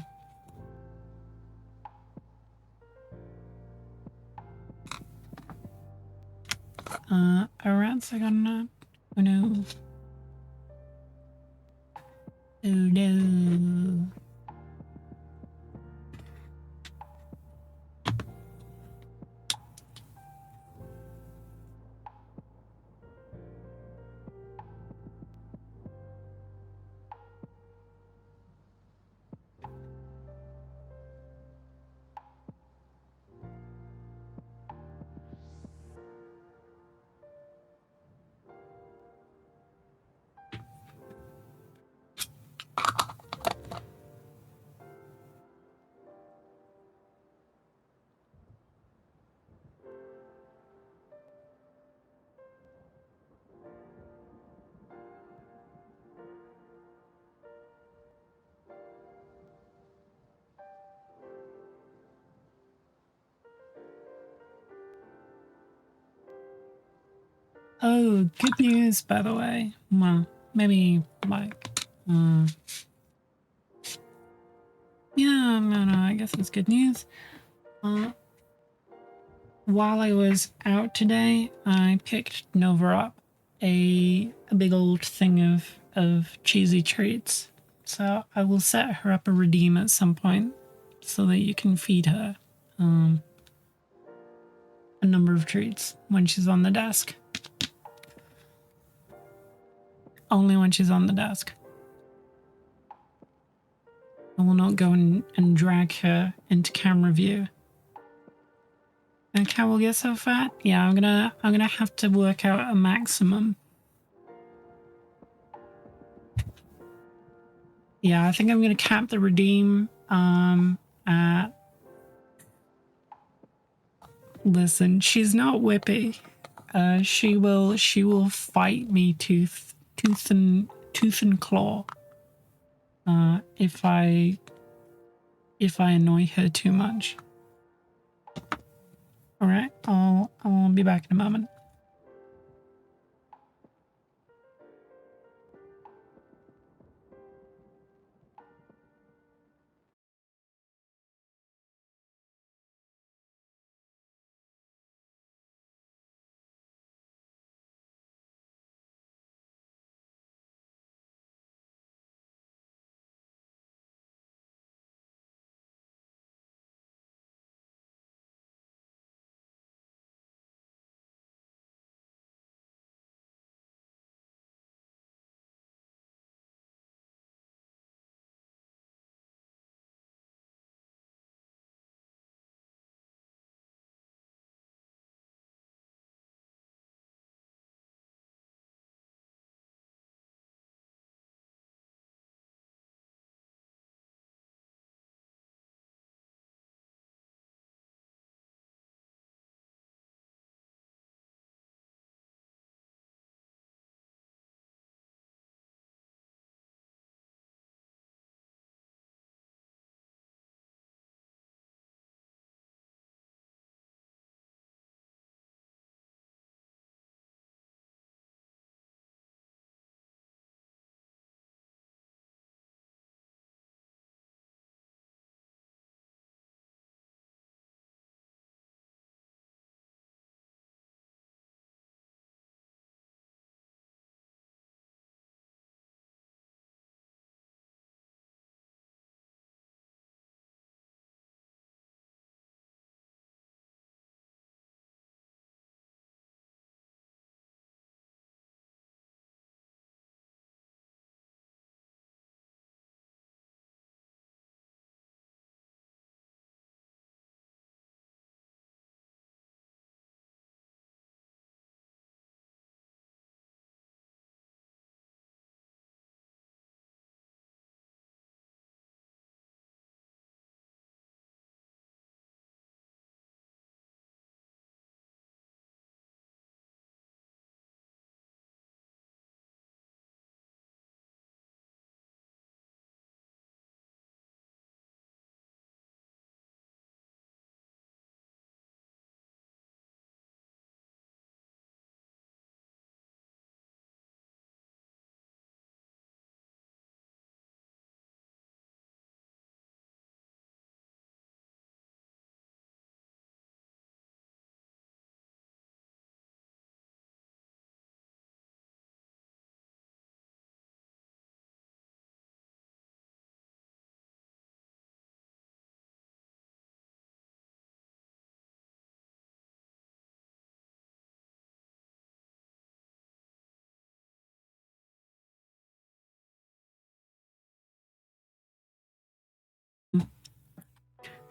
Rats, I got an oh no. Oh no. Oh, good news, by the way. Well, maybe like, yeah, no, I guess it's good news. While I was out today, I picked Nova up a big old thing of cheesy treats. So I will set her up a redeem at some point so that you can feed her a number of treats when she's on the desk. Only when she's on the desk. I will not go and drag her into camera view. And cat will get so fat? Yeah, I'm gonna have to work out a maximum. Yeah, I think I'm gonna cap the redeem at, listen, she's not whippy. She will fight me tooth and claw. If I annoy her too much. All right, I'll be back in a moment.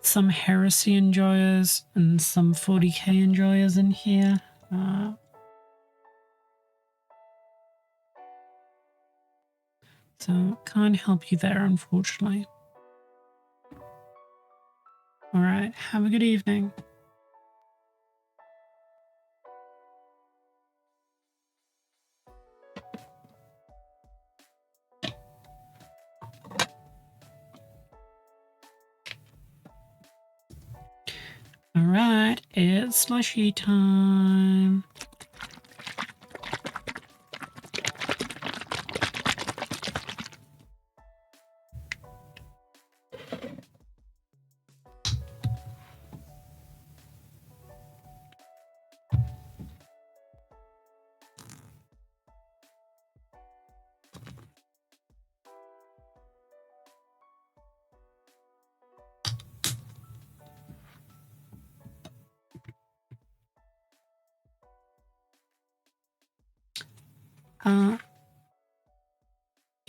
Some heresy enjoyers and some 40k enjoyers in here. So can't help you there, unfortunately. All right, have a good evening. All right, it's slushy time.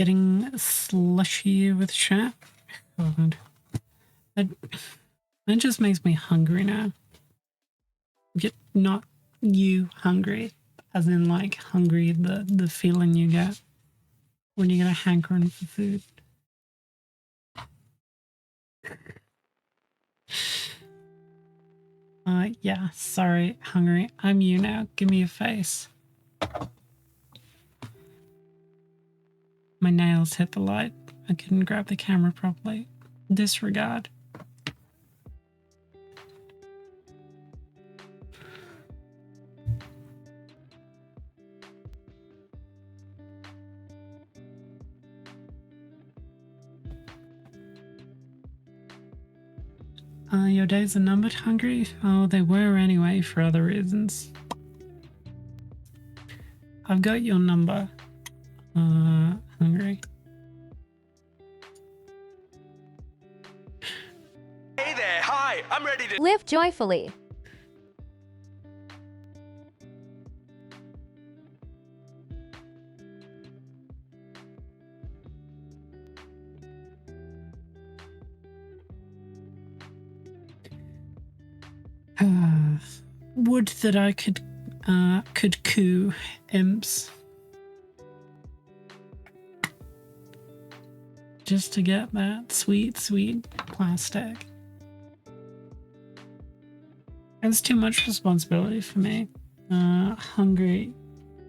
getting slushy with chat. God. That just makes me hungry now. Get not you hungry, as in like hungry, the feeling you get when you get a hankering for food. Yeah, sorry, hungry. I'm you now. Give me a face. My nails hit the light. I couldn't grab the camera properly. Disregard. Your days are numbered, hungry? Oh, they were anyway, for other reasons. I've got your number. Hungry. Hey there, hi, I'm ready to Live joyfully. Would that I could coo imps. Just to get that sweet, sweet plastic. It's too much responsibility for me. Hungry,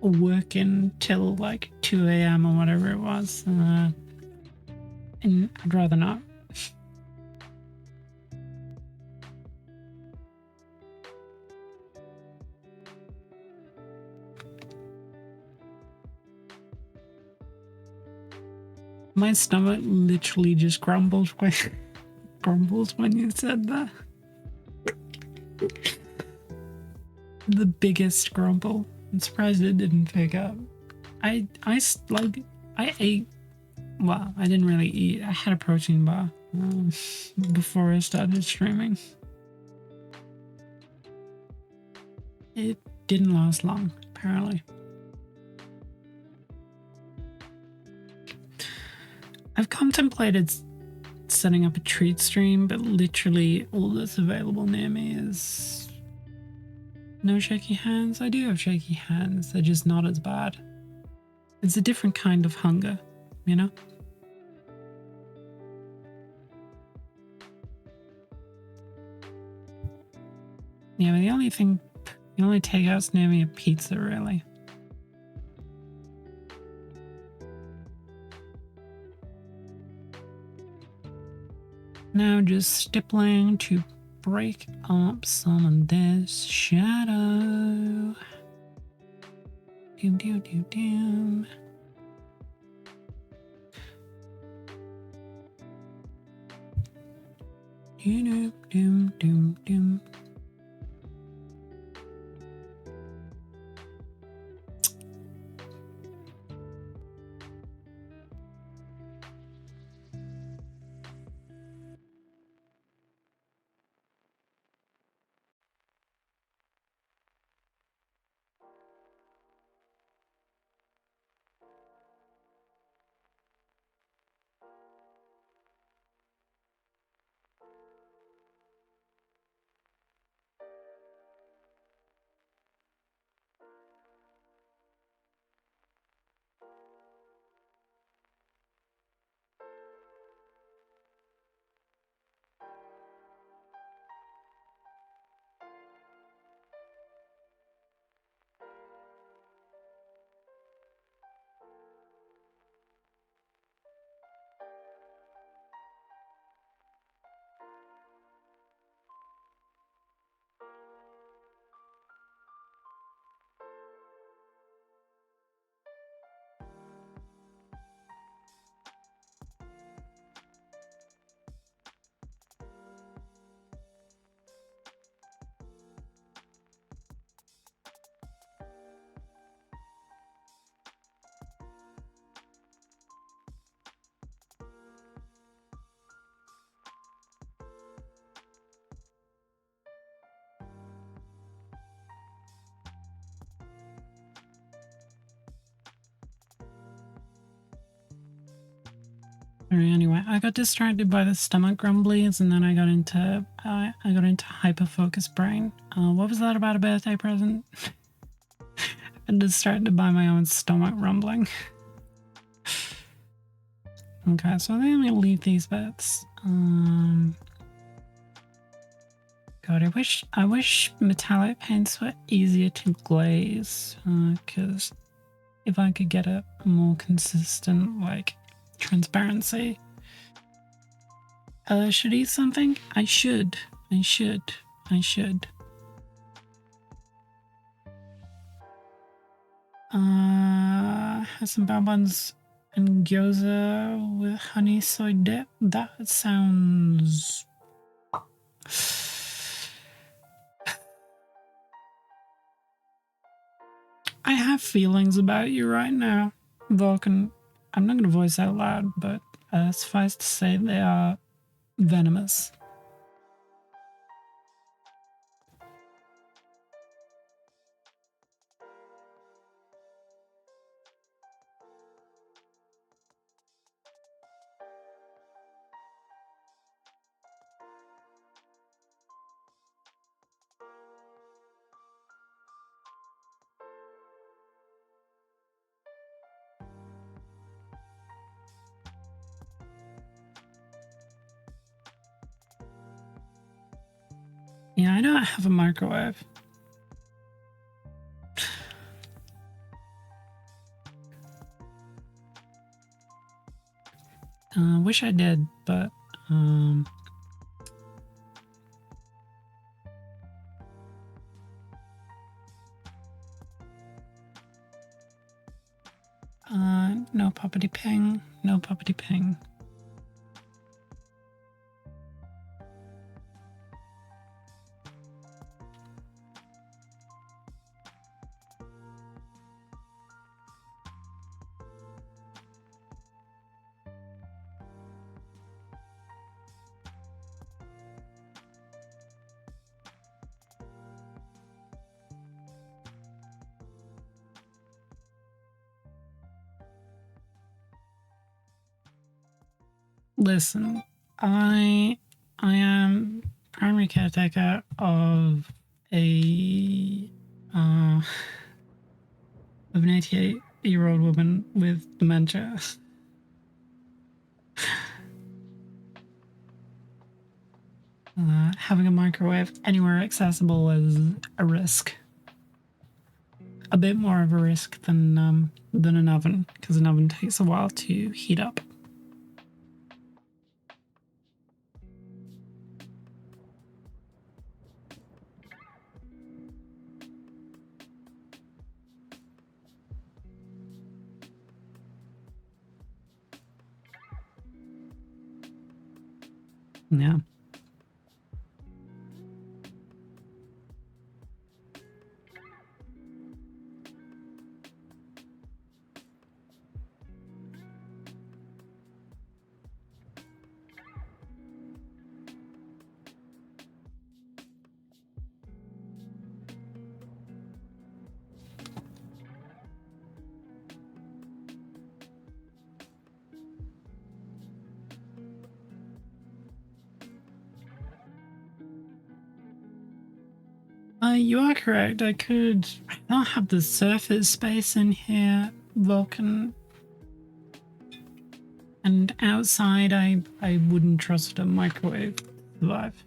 working till like 2 a.m. or whatever it was. And I'd rather not. My stomach literally just grumbled when you said that. The biggest grumble. I'm surprised it didn't pick up. I ate. Well, I didn't really eat. I had a protein bar before I started streaming. It didn't last long, apparently. I've contemplated setting up a treat stream, but literally all that's available near me is no shaky hands. I do have shaky hands, they're just not as bad. It's a different kind of hunger, you know? Yeah, but the only takeouts near me are pizza, really. Now just stippling to break up some of this shadow. Doom, doom, doom, doom. Doom, doom, doom, doom. Anyway, I got distracted by the stomach grumblies, and then I got into hyper focus brain. What was that about a birthday present? I'm distracted by my own stomach rumbling. Okay, so I think I'm gonna leave these bits. God, I wish metallic paints were easier to glaze, because if I could get a more consistent, like, transparency. Should eat something? I should. Have some bonbons and gyoza with honey soy dip. That sounds... I have feelings about you right now, Vulcan. I'm not going to voice out loud, but suffice to say they are venomous. Yeah, I don't have a microwave. Wish I did, but no puppety ping, no puppety ping. Listen, I am primary caretaker of a of an 88-year-old woman with dementia. Having a microwave anywhere accessible is a risk. A bit more of a risk than an oven, because an oven takes a while to heat up. Yeah. You are correct. I don't have the surface space in here, Vulcan. And outside, I wouldn't trust a microwave to survive.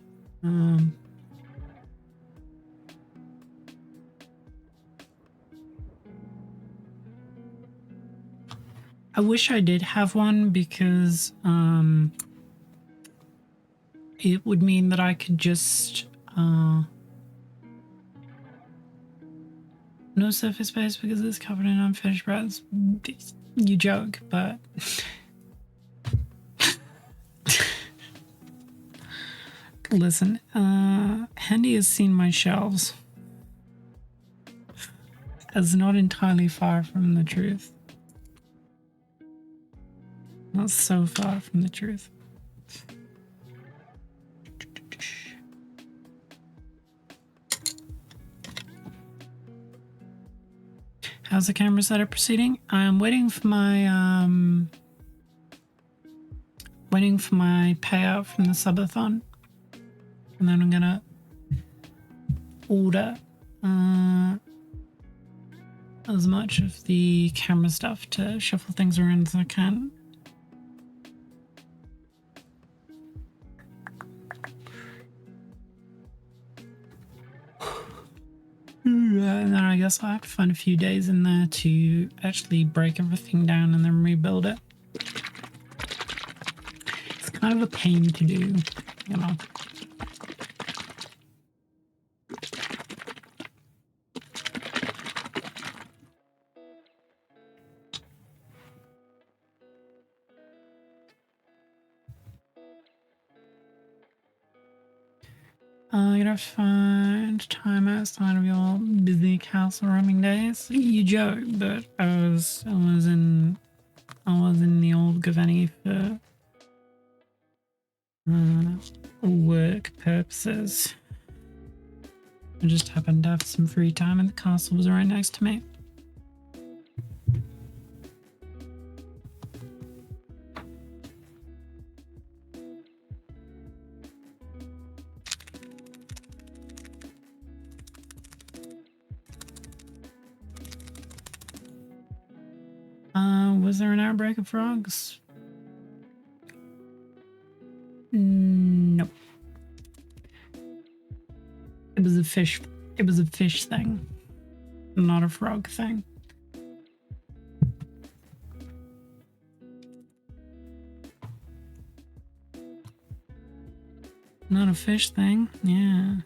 I wish I did have one, because it would mean that I could just no surface space because it's covered in unfinished breads. You joke, but listen, Hendy has seen my shelves as not entirely far from the truth. Not so far from the truth. How's the camera setup proceeding? I'm waiting for my waiting for my payout from the subathon. And then I'm gonna order as much of the camera stuff to shuffle things around as I can. And then I guess I'll have to find a few days in there to actually break everything down and then rebuild it. It's kind of a pain to do, you know. You're gonna have to find time outside of your busy castle roaming days. You joke, but I was in the old Gavenny for work purposes. I just happened to have some free time and the castle was right next to me. Was there an outbreak of frogs? No. It was a fish thing, not a frog thing. Not a fish thing, yeah.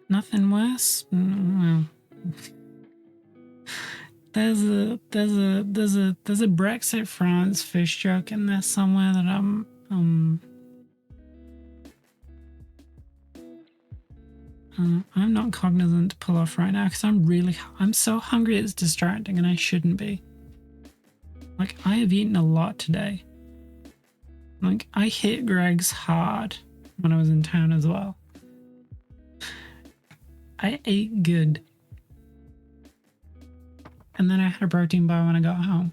Nothing worse? Well, there's a Brexit France fish joke in there somewhere that I'm not cognizant to pull off right now because I'm so hungry it's distracting and I shouldn't be. Like, I have eaten a lot today. Like, I hit Greg's hard when I was in town as well. I ate good. And then I had a protein bar when I got home.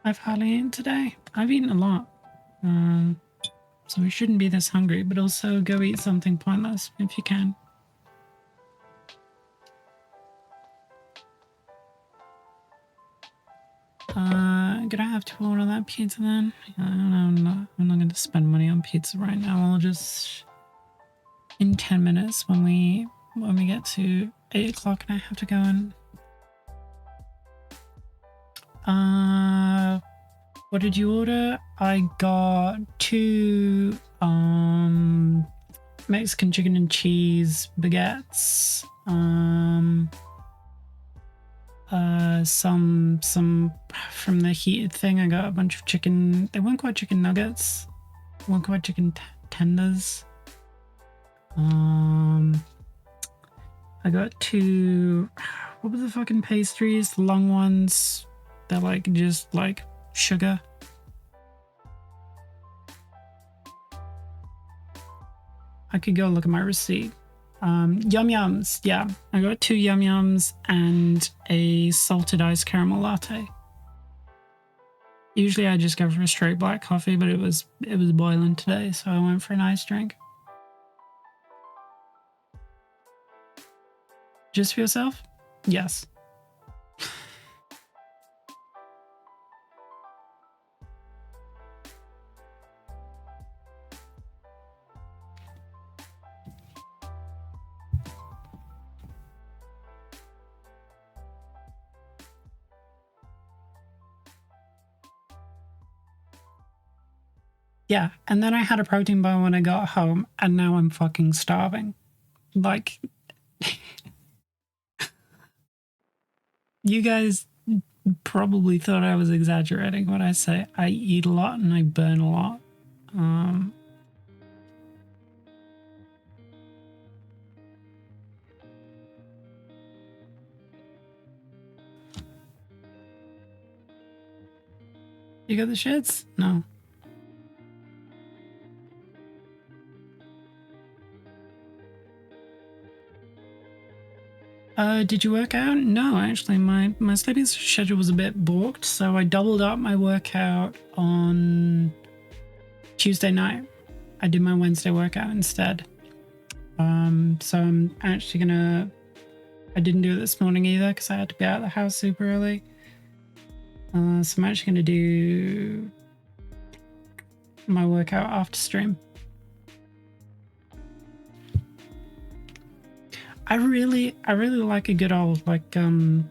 I've hardly eaten today. I've eaten a lot. So we shouldn't be this hungry, but also go eat something pointless if you can. Gonna have to order that pizza then? I don't know, I'm not gonna spend money on pizza right now. I'll just in 10 minutes when we get to 8 o'clock and I have to go and what did you order? I got 2 Mexican chicken and cheese baguettes, some from the heated thing. I got a bunch of chicken. They weren't quite chicken nuggets, weren't quite chicken tenders. I got 2, what were the fucking pastries, the long ones? They're like just like sugar. I could go look at my receipt. Yum Yums, yeah. I got 2 Yum Yums and a salted iced caramel latte. Usually I just go for a straight black coffee, but it was boiling today, so I went for an iced drink. Just for yourself? Yes. Yeah, and then I had a protein bar when I got home, and now I'm fucking starving. Like, you guys probably thought I was exaggerating when I say I eat a lot and I burn a lot. You got the shits? No. Did you work out? No, actually, my sleeping schedule was a bit booked, so I doubled up my workout on Tuesday night. I did my Wednesday workout instead. So I'm actually gonna... I didn't do it this morning either because I had to be out of the house super early. So I'm actually gonna do my workout after stream. I really like a good old the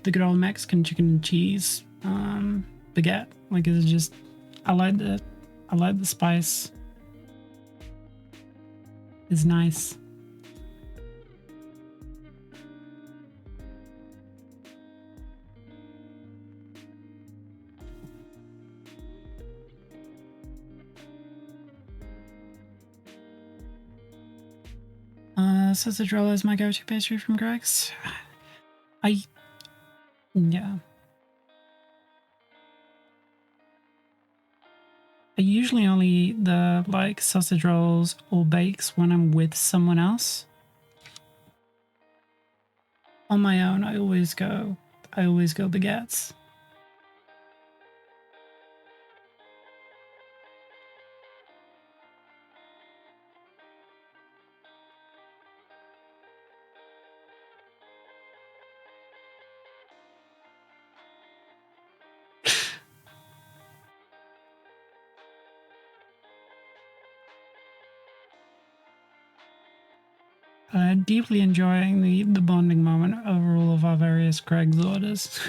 good old Mexican chicken and cheese baguette. Like it's just I like the spice. It's nice. Sausage roll is my go-to pastry from Greg's. Yeah. I usually only eat the like sausage rolls or bakes when I'm with someone else. On my own, I always go baguettes. Deeply enjoying the bonding moment over all of our various Greg's orders.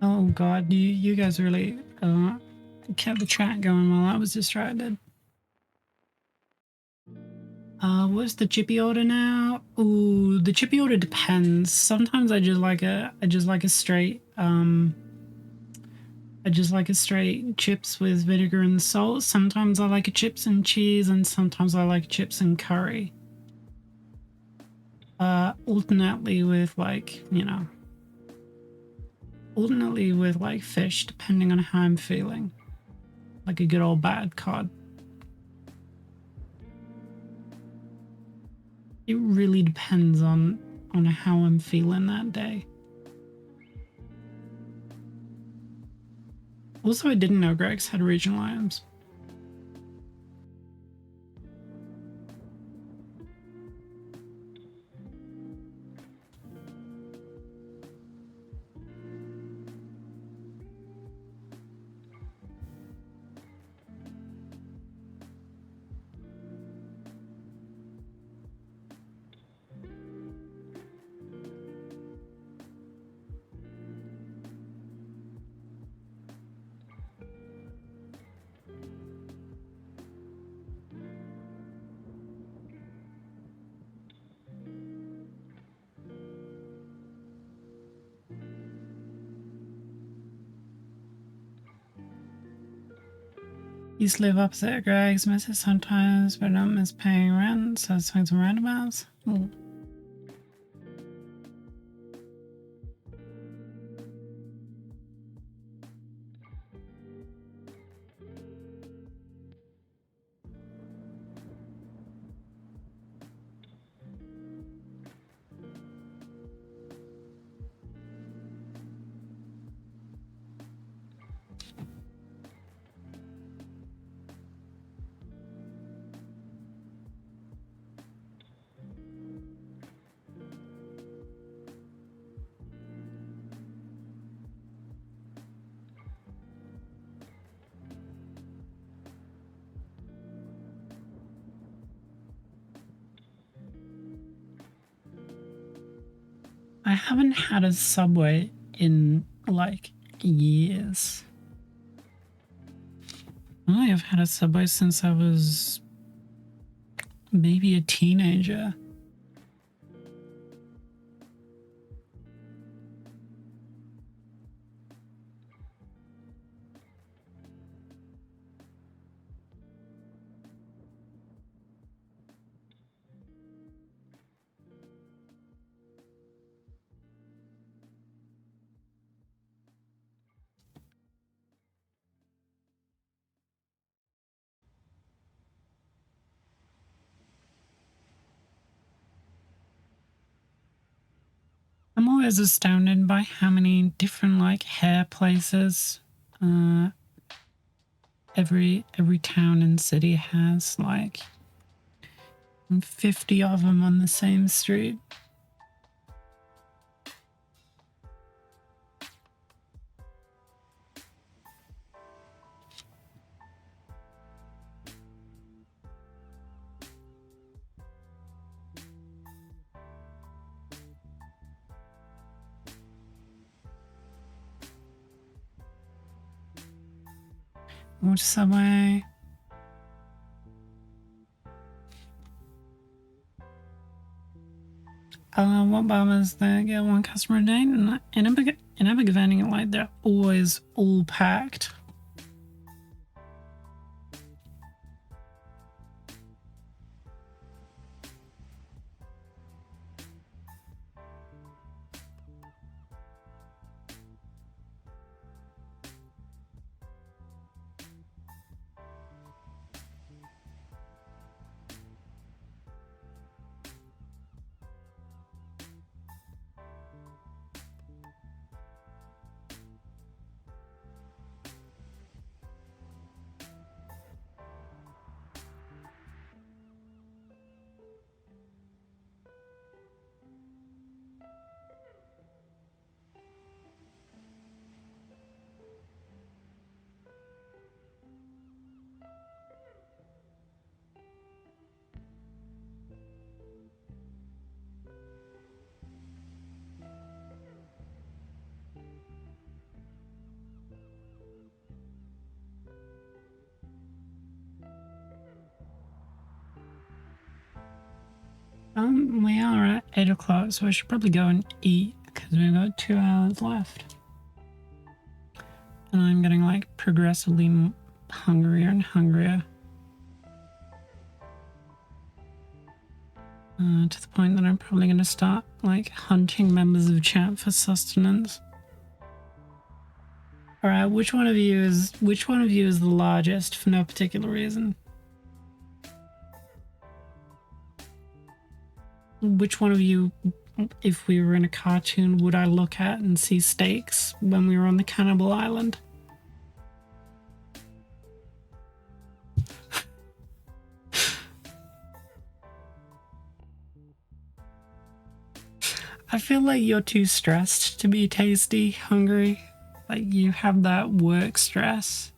Oh god, you guys really kept the chat going while I was distracted. What's the chippy order now? Ooh, the chippy order depends. Sometimes I just like a straight chips with vinegar and salt. Sometimes I like a chips and cheese, and sometimes I like chips and curry. Alternately with like, you know, fish, depending on how I'm feeling. Like a good old bad cod. It really depends on how I'm feeling that day. Also, I didn't know Greg's had regional items. Used to live opposite of Greg's, miss it sometimes, but don't miss paying rent, so swings and roundabouts. Ooh. haven't had a Subway in like years. I have had a Subway since I was maybe a teenager. I'm always astounded by how many different like hair places every town and city has, like 50 of them on the same street. Which Subway? What bombers they get one customer a day? In Abergavenny, like they're always all packed. We are at 8 o'clock, so I should probably go and eat because we've got 2 hours left. And I'm getting like progressively hungrier and hungrier. To the point that I'm probably going to start like hunting members of chat for sustenance. All right, which one of you is the largest for no particular reason? Which one of you, if we were in a cartoon, would I look at and see steaks when we were on the cannibal island? I feel like you're too stressed to be tasty, hungry. Like you have that work stress.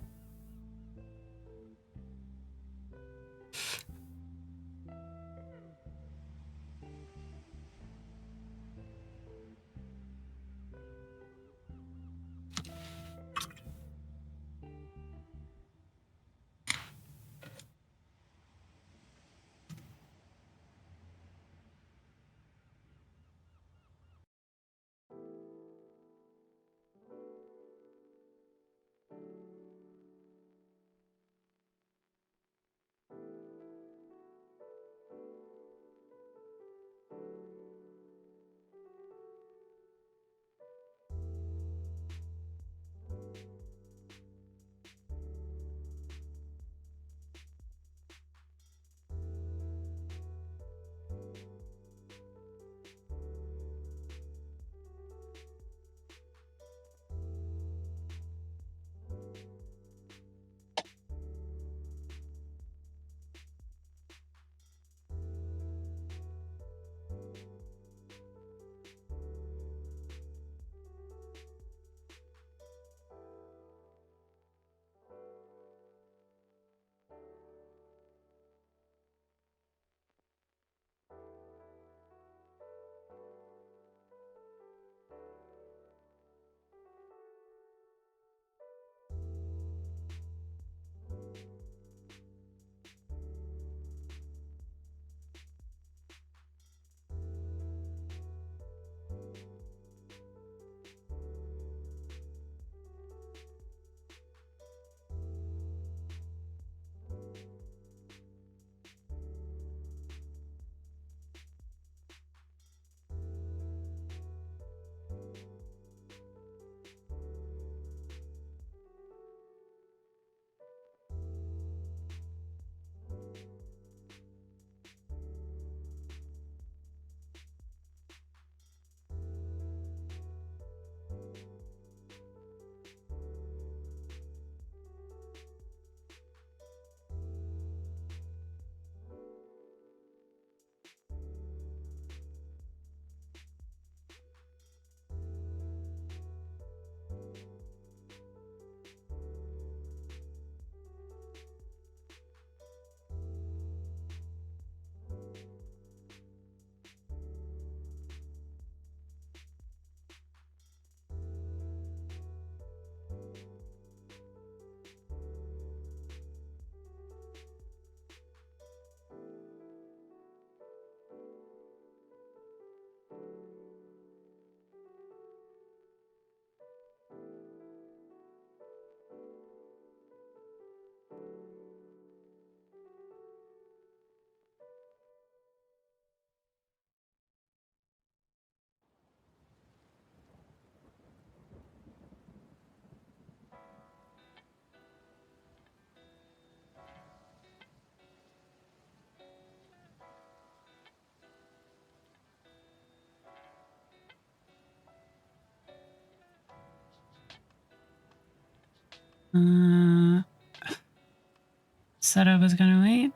Said I was going to eat.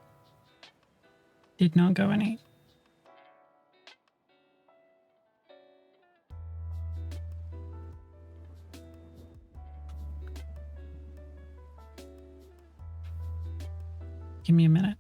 Did not go and eat. Give me a minute.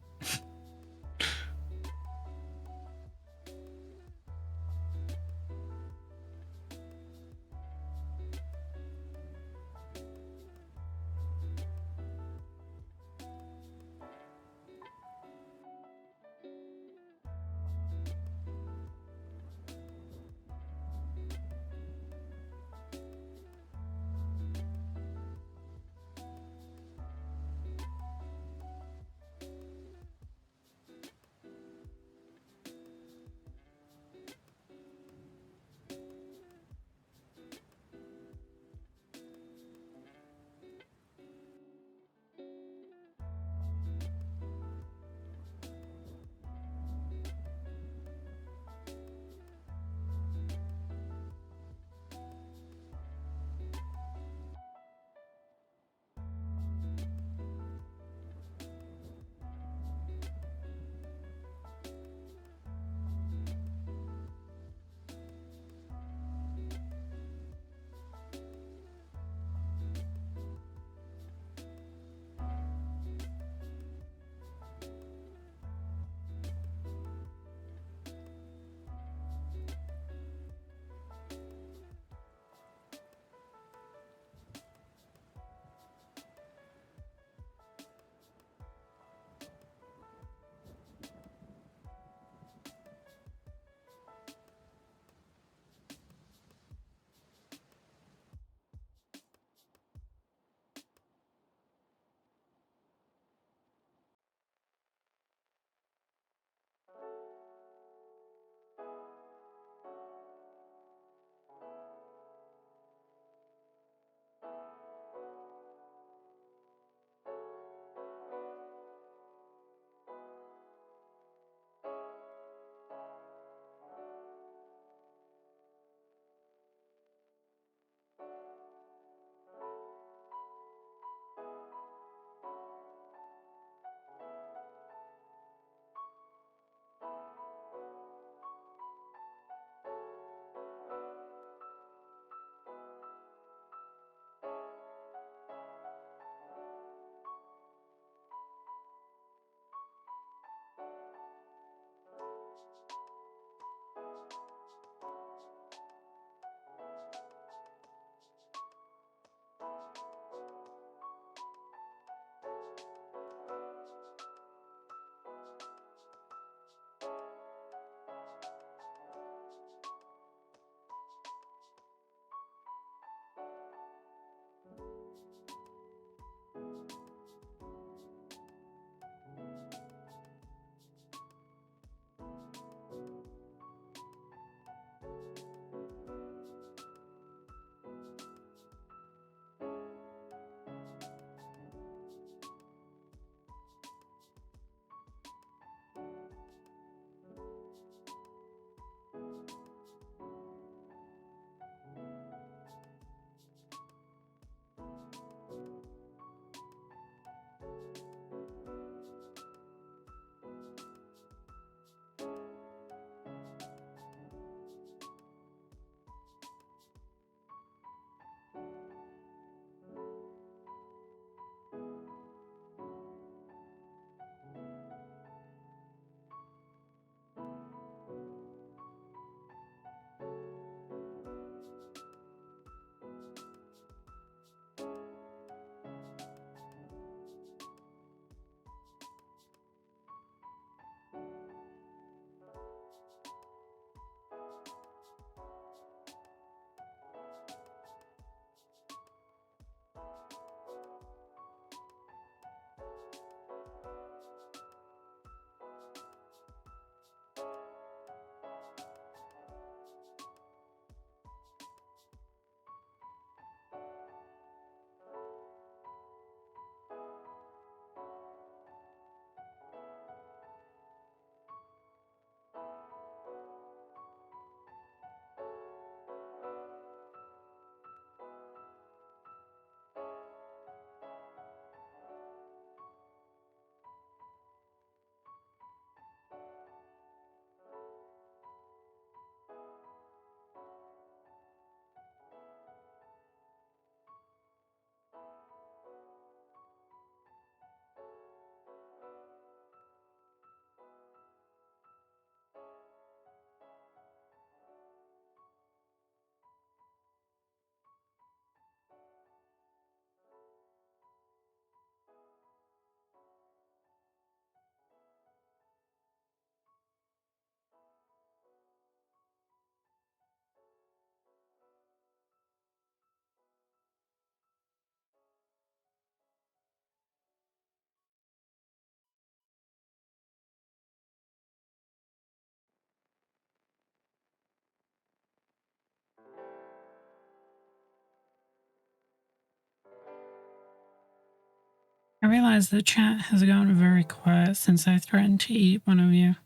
realize the chat has gone very quiet since I threatened to eat one of you.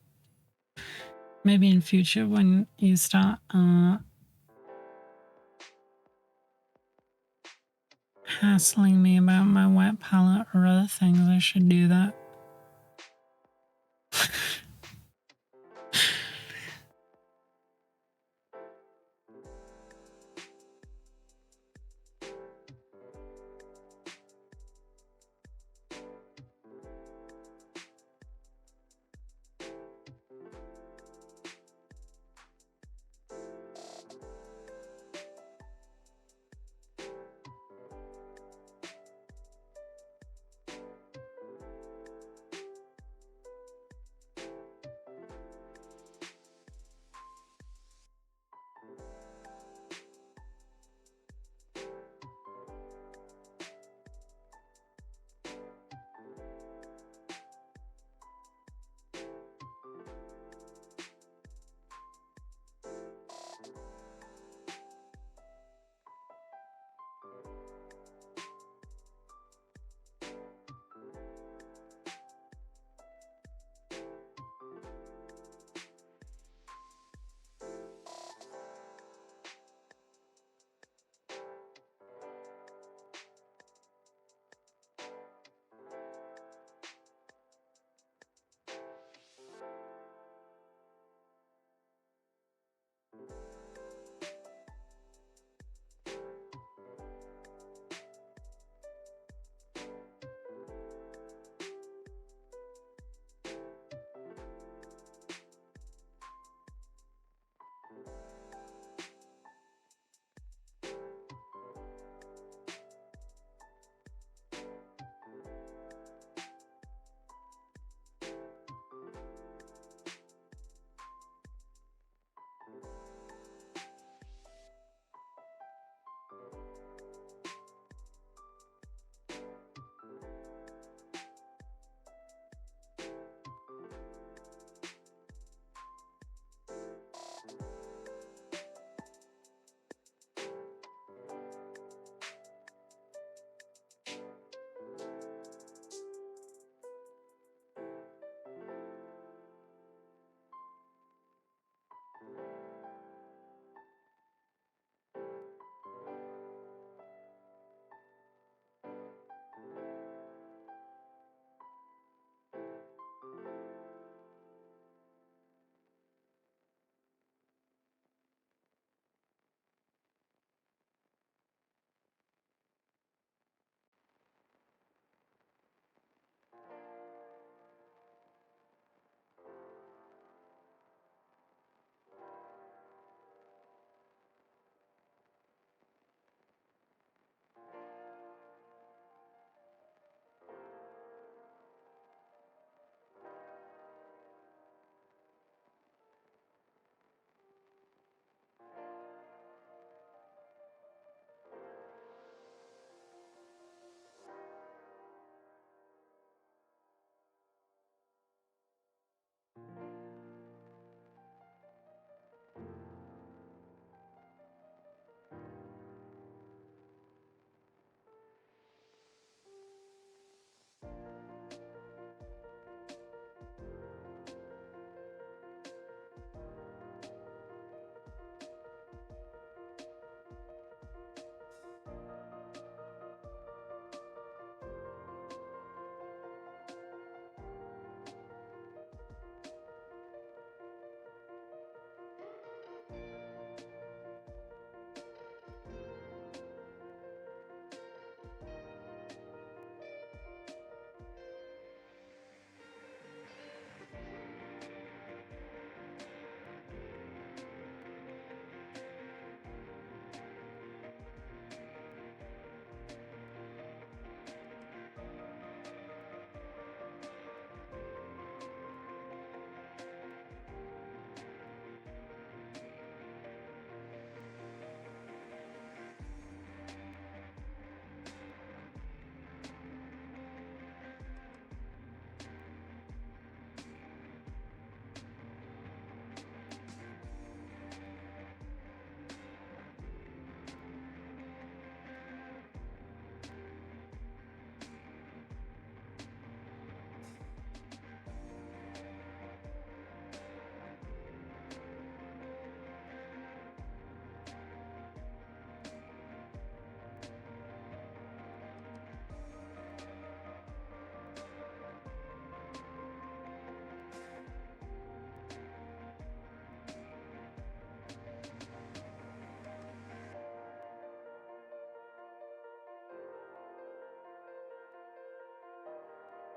Maybe in future when you start hassling me about my wet palette or other things, I should do that.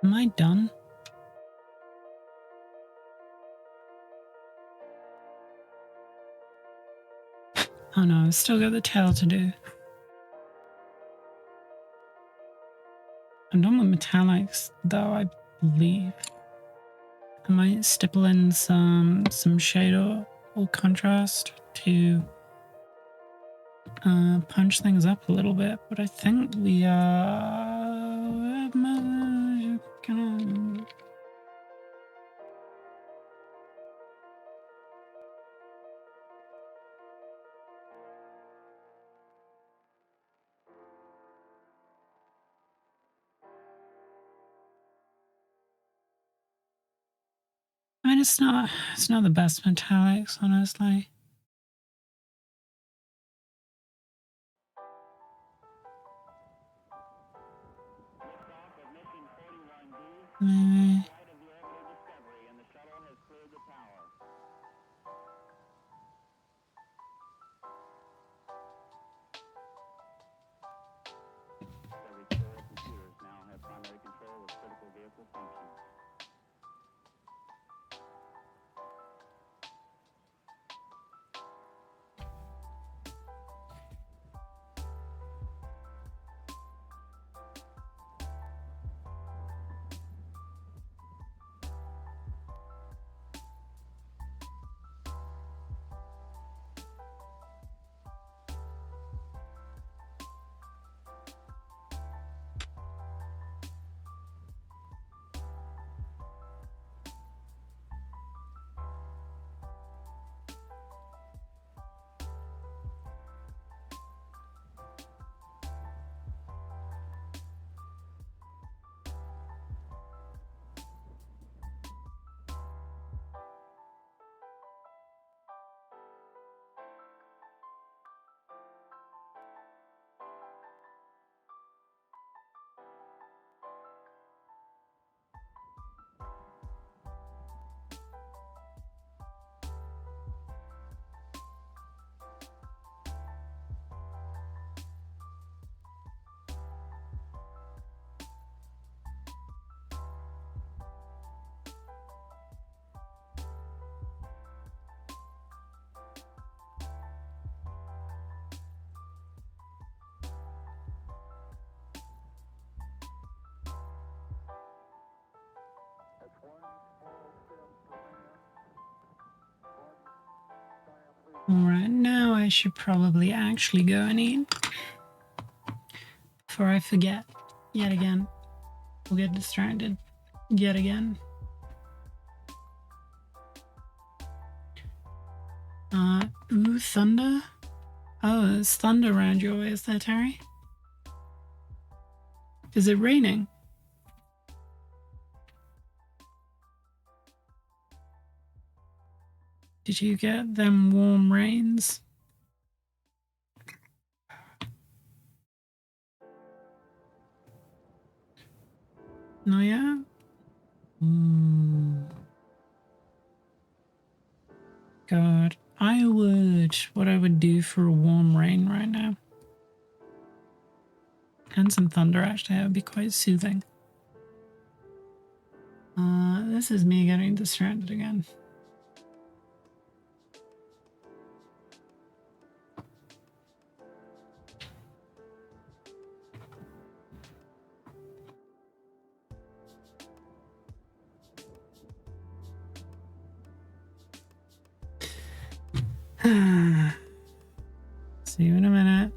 Am I done? Oh no, I've still got the tail to do. I'm done with metallics, though, I believe. I might stipple in some shade or contrast to punch things up a little bit, but I think we are gonna... I mean, it's not the best metallics, honestly. Maybe. Alright, now I should probably actually go and eat before I forget yet again. We'll get distracted yet again. Ooh, thunder? Oh, there's thunder around your way, is there, Terry? Is it raining? Did you get them warm rains? No, yeah? God, what I would do for a warm rain right now. And some thunder, actually, that would be quite soothing. This is me getting distracted again. See you in a minute.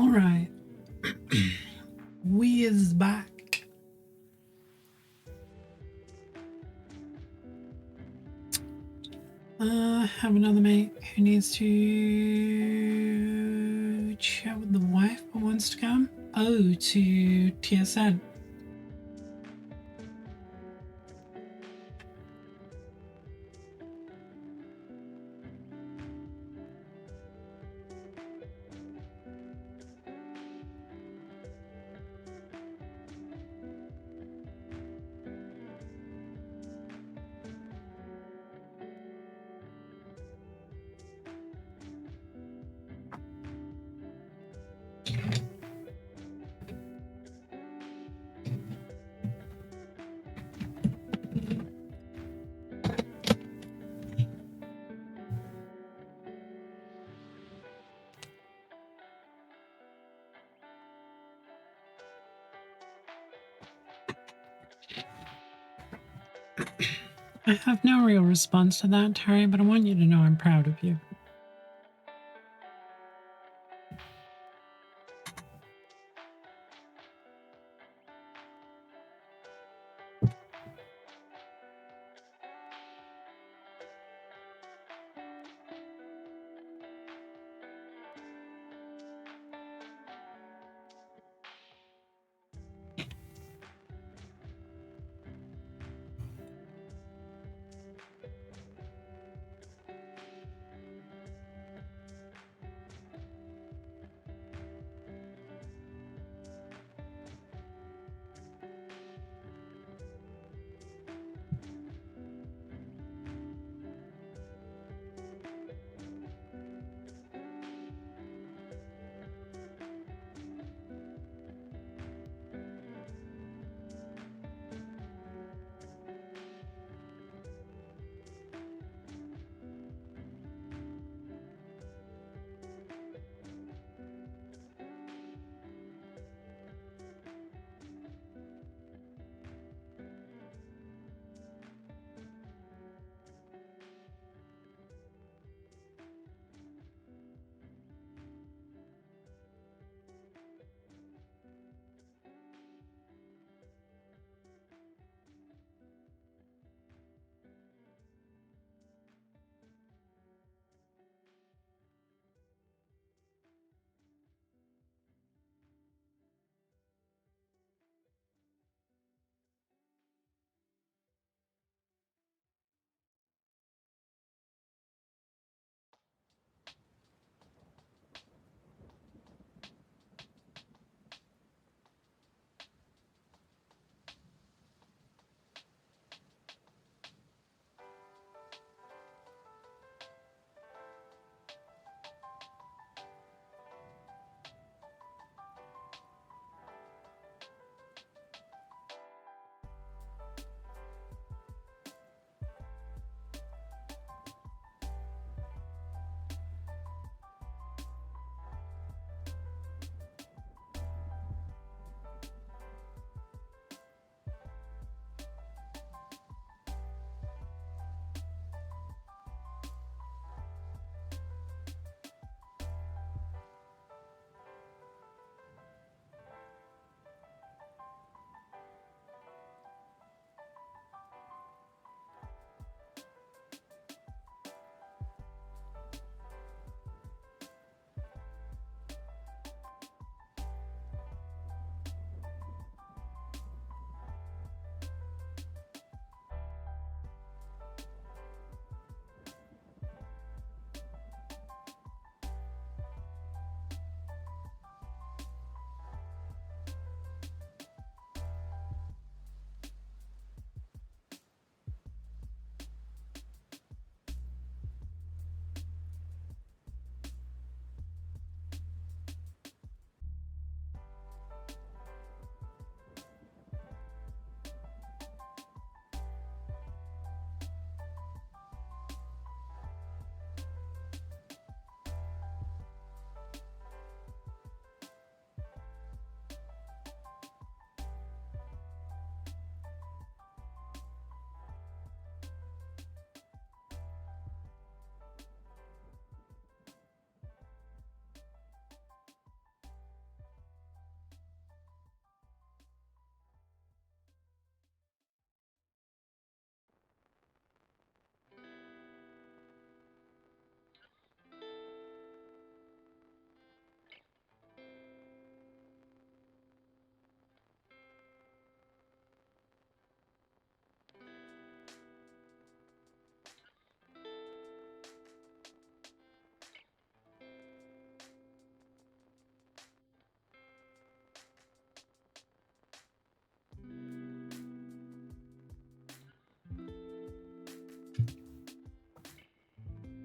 All right. We is back. Have another mate who needs to chat with the wife but wants to come. Oh, to TSN. I have no real response to that, Terry, but I want you to know I'm proud of you.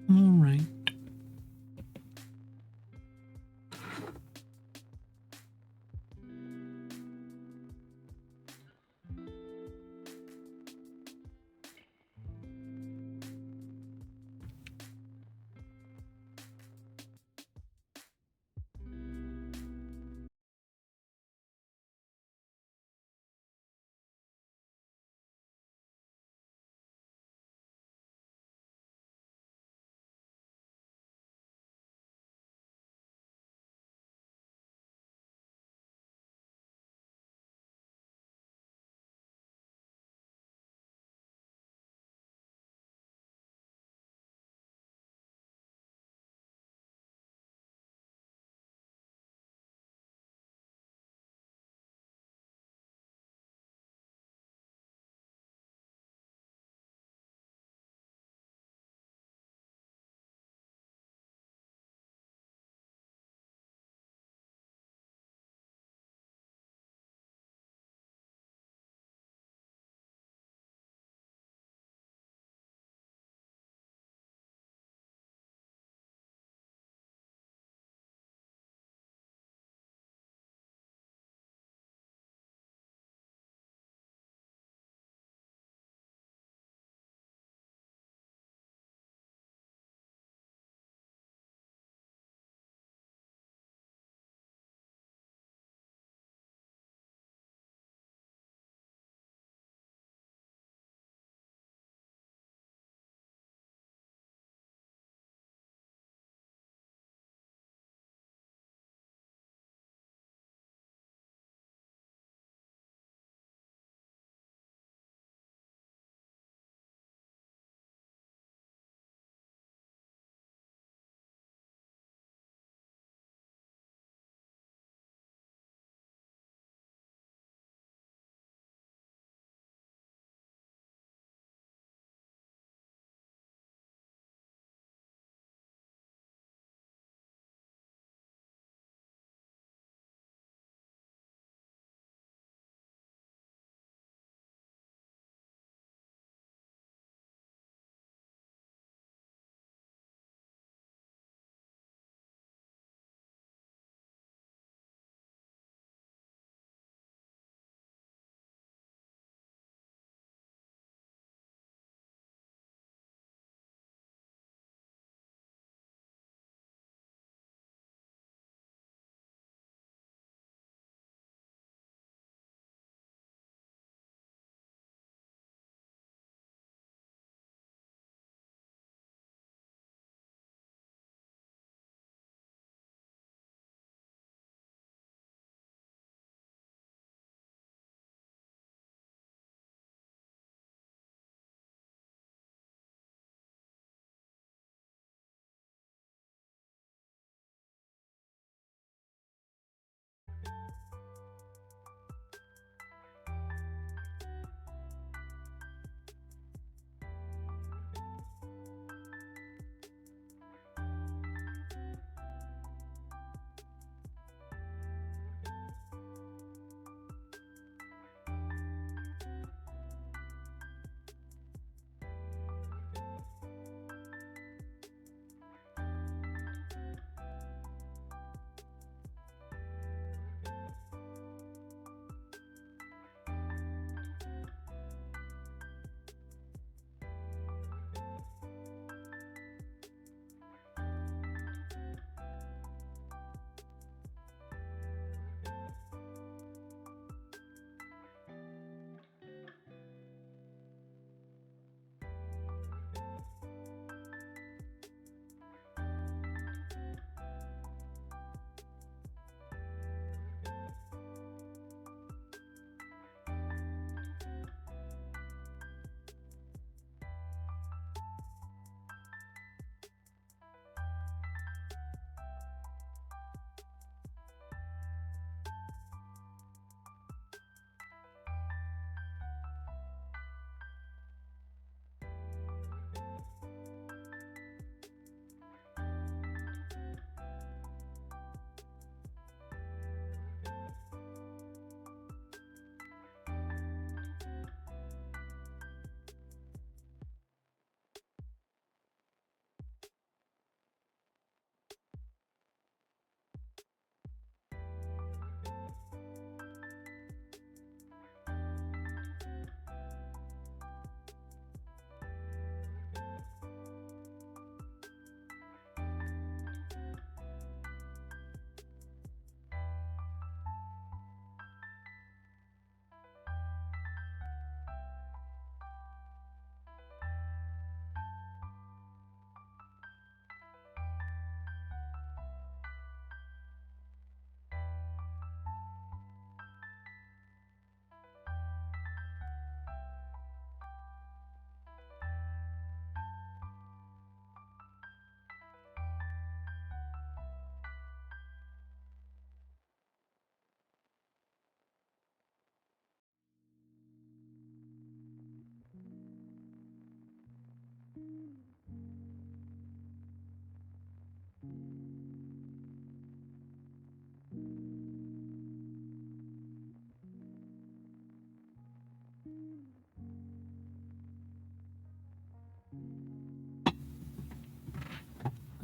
All right.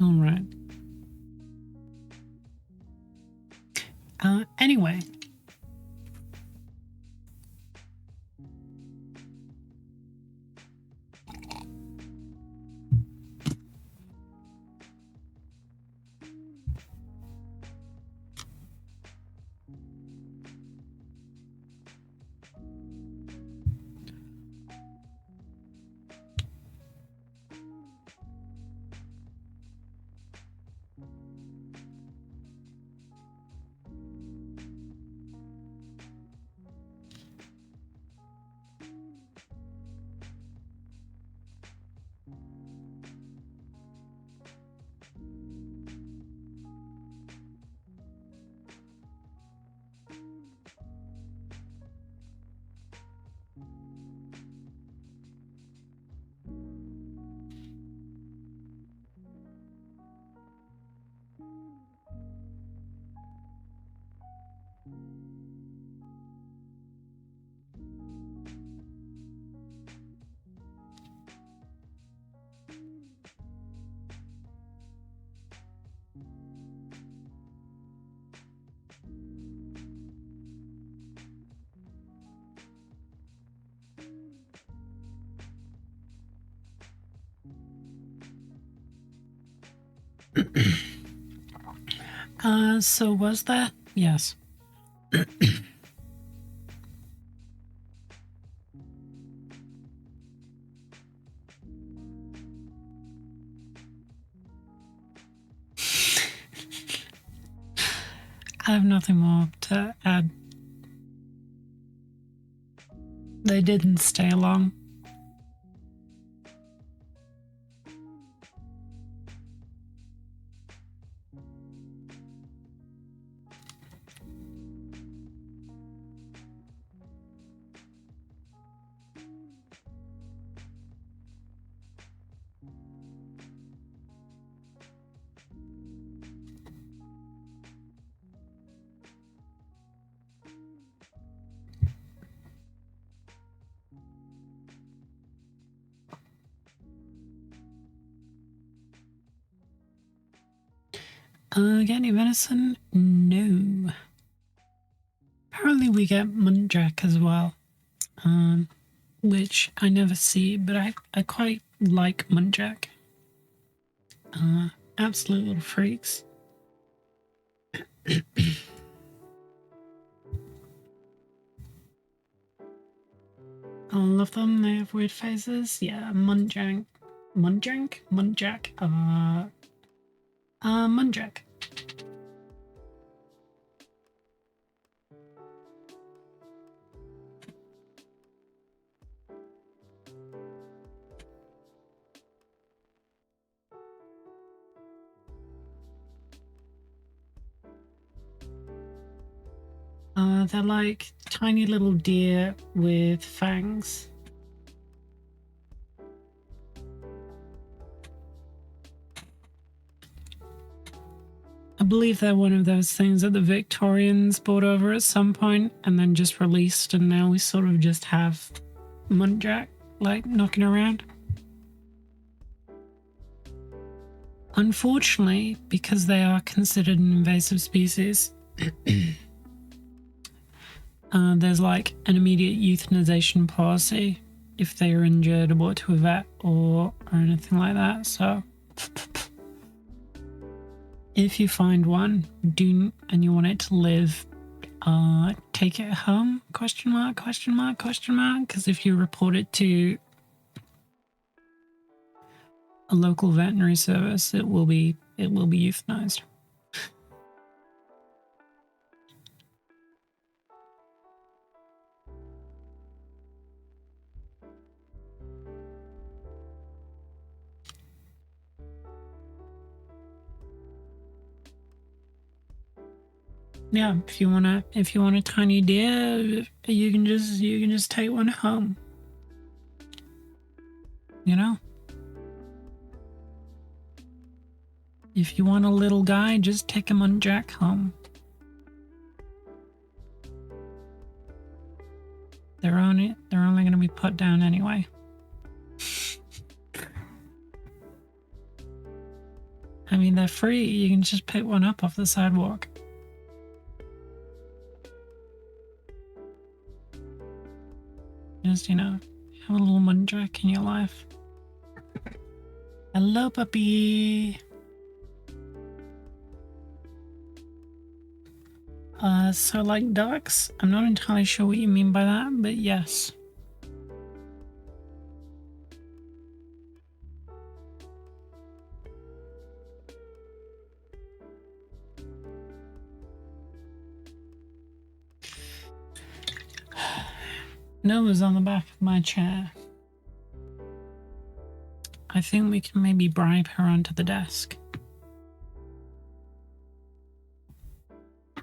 All right. Anyway. So was that? Yes. I have nothing more to add. They didn't stay long. Get any venison? No. Apparently we get muntjac as well, which I never see, but I quite like muntjac. Absolute little freaks. All of them, they have weird faces. Yeah, muntjac. Muntjac? Muntjac. Muntjac. They're like tiny little deer with fangs. I believe they're one of those things that the Victorians brought over at some point and then just released, and now we sort of just have muntjac like knocking around. Unfortunately, because they are considered an invasive species, there's like an immediate euthanization policy if they are injured or brought to a vet or anything like that. So if you find one and you want it to live, take it home, question mark, because if you report it to a local veterinary service, it will be euthanized. Yeah, if you want a tiny deer, you can just take one home. You know? If you want a little guy, just take him on Jack home. They're only going to be put down anyway. I mean, they're free. You can just pick one up off the sidewalk. Just, you know, have a little muntjac in your life. Hello, puppy. So like ducks? I'm not entirely sure what you mean by that, but yes. Nova's on the back of my chair. I think we can maybe bribe her onto the desk.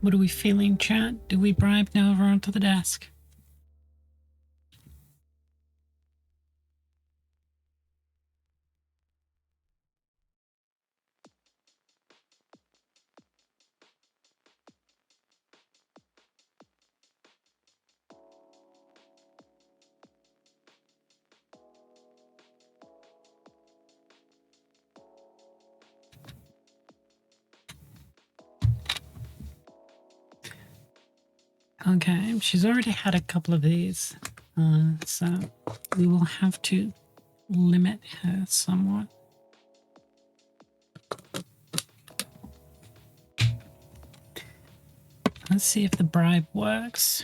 What are we feeling, chat? Do we bribe Nova onto the desk? Okay, she's already had a couple of these, so we will have to limit her somewhat. Let's see if the bribe works.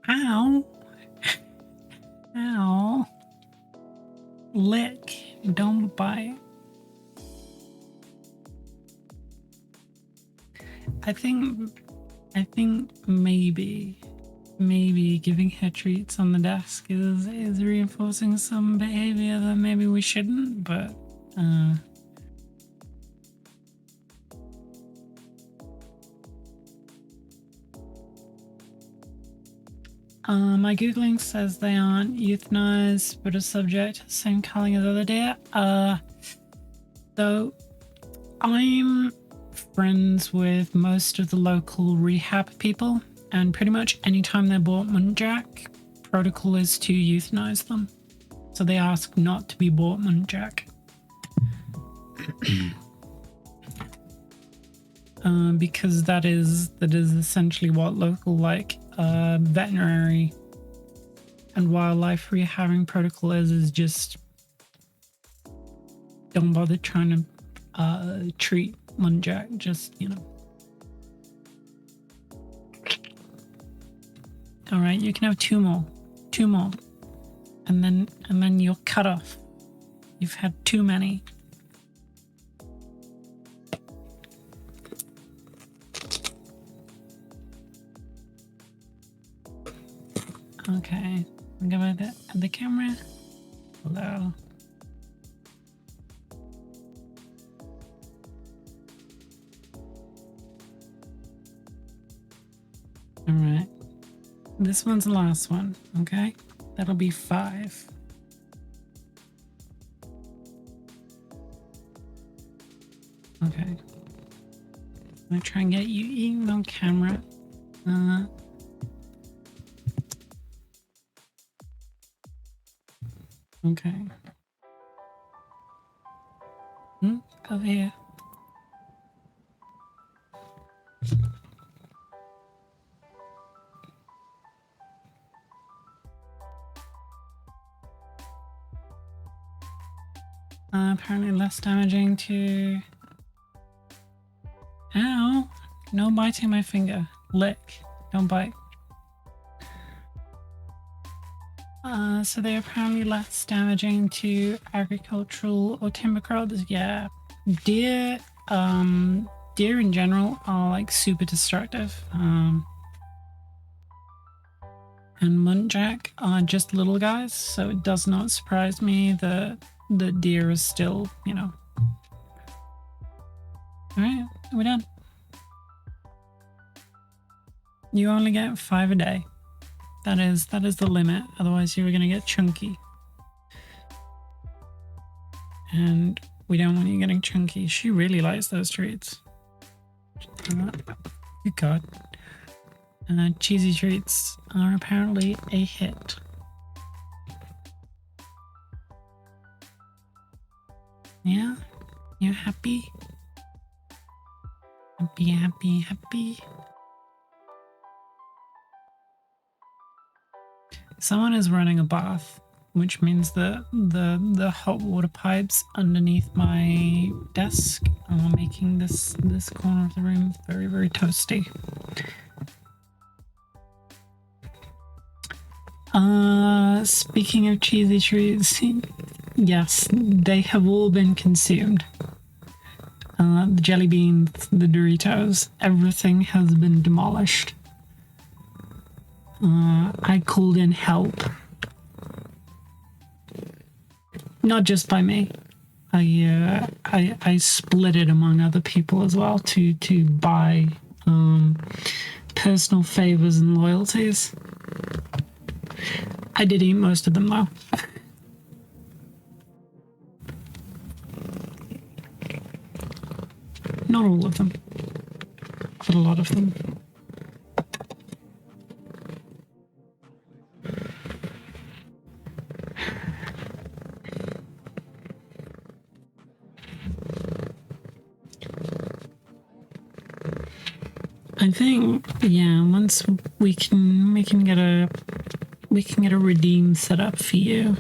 Ow! Ow! Lick, don't bite. I think maybe giving her treats on the desk is reinforcing some behavior that maybe we shouldn't, but my Googling says they aren't euthanized, but are subject to the same culling as other deer. So I'm friends with most of the local rehab people, and pretty much anytime they're bought muntjac, protocol is to euthanize them. So they ask not to be bought muntjac. Because that is essentially what local veterinary and wildlife rehabbing protocol is just don't bother trying to treat muntjac, just, you know. All right, you can have two more, and then you're cut off. You've had too many. Okay, go at the camera. Hello. All right. This one's the last one, okay? That'll be 5. Okay. I'm gonna try and get you eating on camera. Okay. Over here. Apparently less damaging to... Ow! No biting my finger. Lick. Don't bite. So they're apparently less damaging to agricultural or timber crops. Yeah. Deer in general are like super destructive. And muntjac are just little guys, so it does not surprise me that the deer is still, you know. Alright, we're done. You only get 5 a day. That is the limit, otherwise you were gonna get chunky. And we don't want you getting chunky. She really likes those treats. Good God. Cheesy treats are apparently a hit. Yeah? You happy? Happy, happy, happy. Someone is running a bath, which means that the hot water pipes underneath my desk are making this corner of the room very, very toasty. Speaking of cheesy treats, yes, they have all been consumed. The jelly beans, the Doritos, everything has been demolished. I called in help. Not just by me. I split it among other people as well to buy personal favors and loyalties. I did eat most of them though. Not all of them, but a lot of them. I think, yeah, once we can get a redeem set up for you.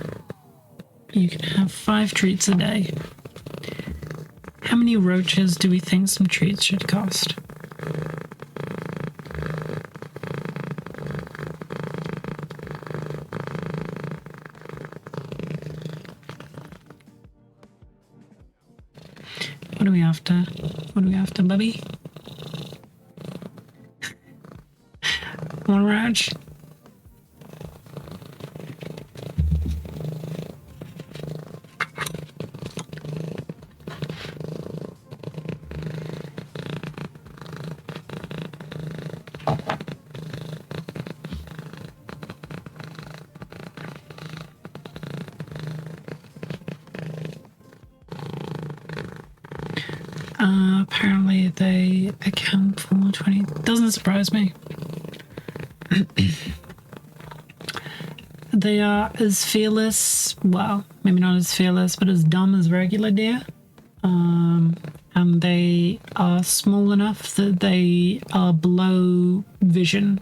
You can have 5 treats a day. How many roaches do we think some treats should cost? What are we after? What are we after, Bubby? One roach? Apparently they account for 20. Doesn't surprise me. They are as fearless, well, maybe not as fearless, but as dumb as regular deer. And they are small enough that they are below vision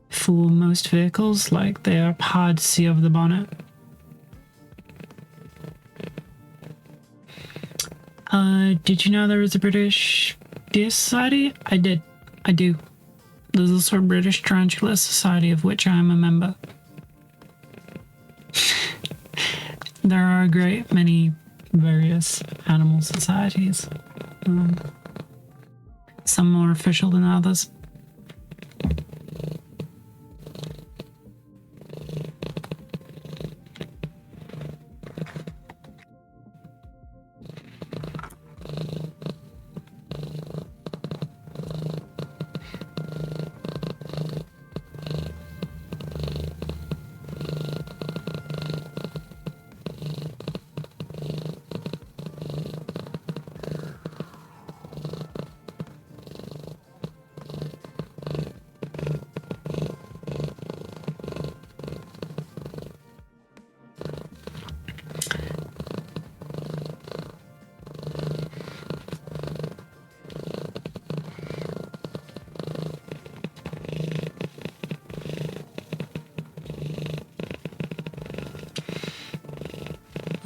for most vehicles. Like, they are hard to see over the bonnet. Did you know there is a British Deer Society? I did. I do. There's also a British Tarantula Society, of which I am a member. There are a great many various animal societies. Some more official than others.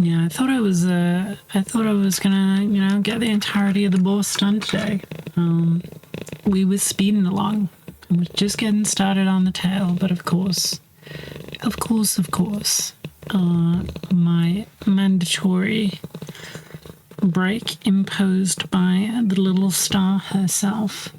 Yeah, I thought I was gonna, get the entirety of the boss done today. We were speeding along. I was just getting started on the tail, but of course, my mandatory break imposed by the little star herself.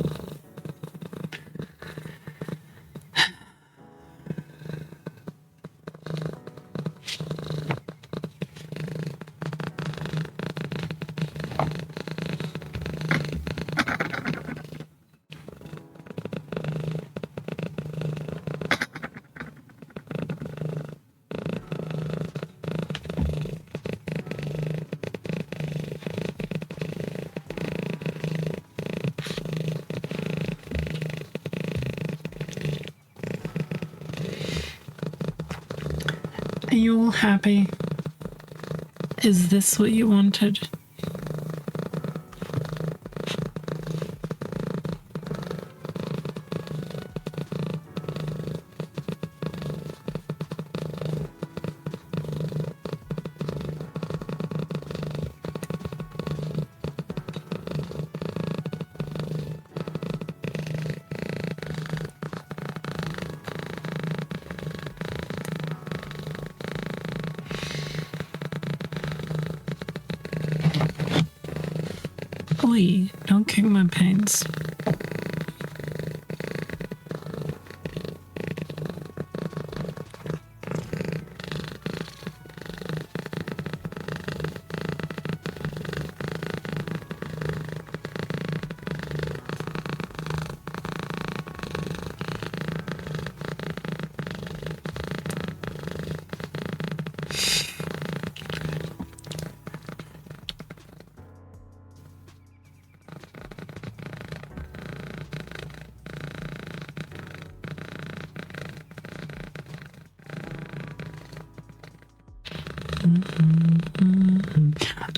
you all happy? Is this what you wanted? Oi, don't kick my paints.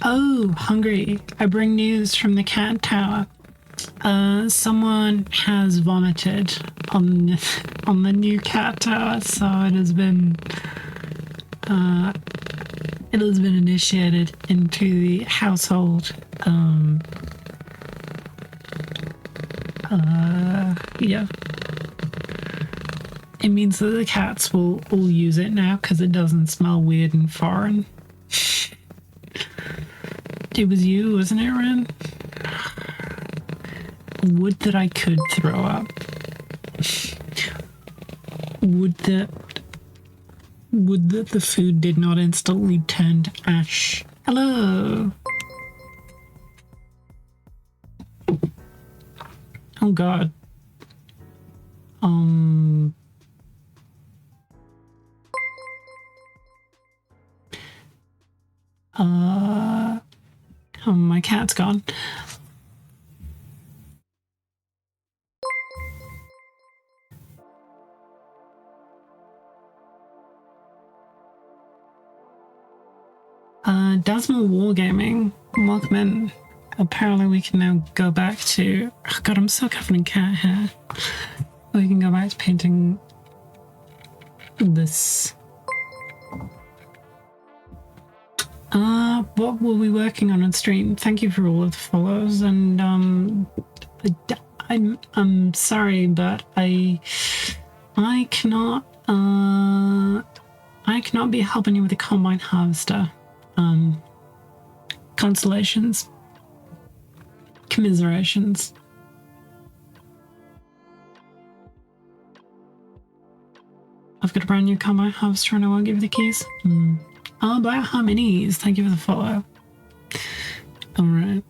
Oh, hungry. I bring news from the cat tower. Someone has vomited on the new cat tower, so it has been initiated into the household. Yeah. It means that the cats will all use it now because it doesn't smell weird and foreign. It was you, wasn't it, Ren? Would that I could throw up. Would that the food did not instantly turn to ash. Hello. Oh God. Oh, my cat's gone. Dasmal Wargaming, welcome in. Apparently we can now go back to... Oh God, I'm so covered in cat hair. We can go back to painting this. What were we working on stream? Thank you for all of the follows, and I'm sorry, but I cannot be helping you with the combine harvester. Consolations. Commiserations. I've got a brand new combine harvester and I won't give you the keys. Oh, Black Harmonies, thank you for the follow. Alright.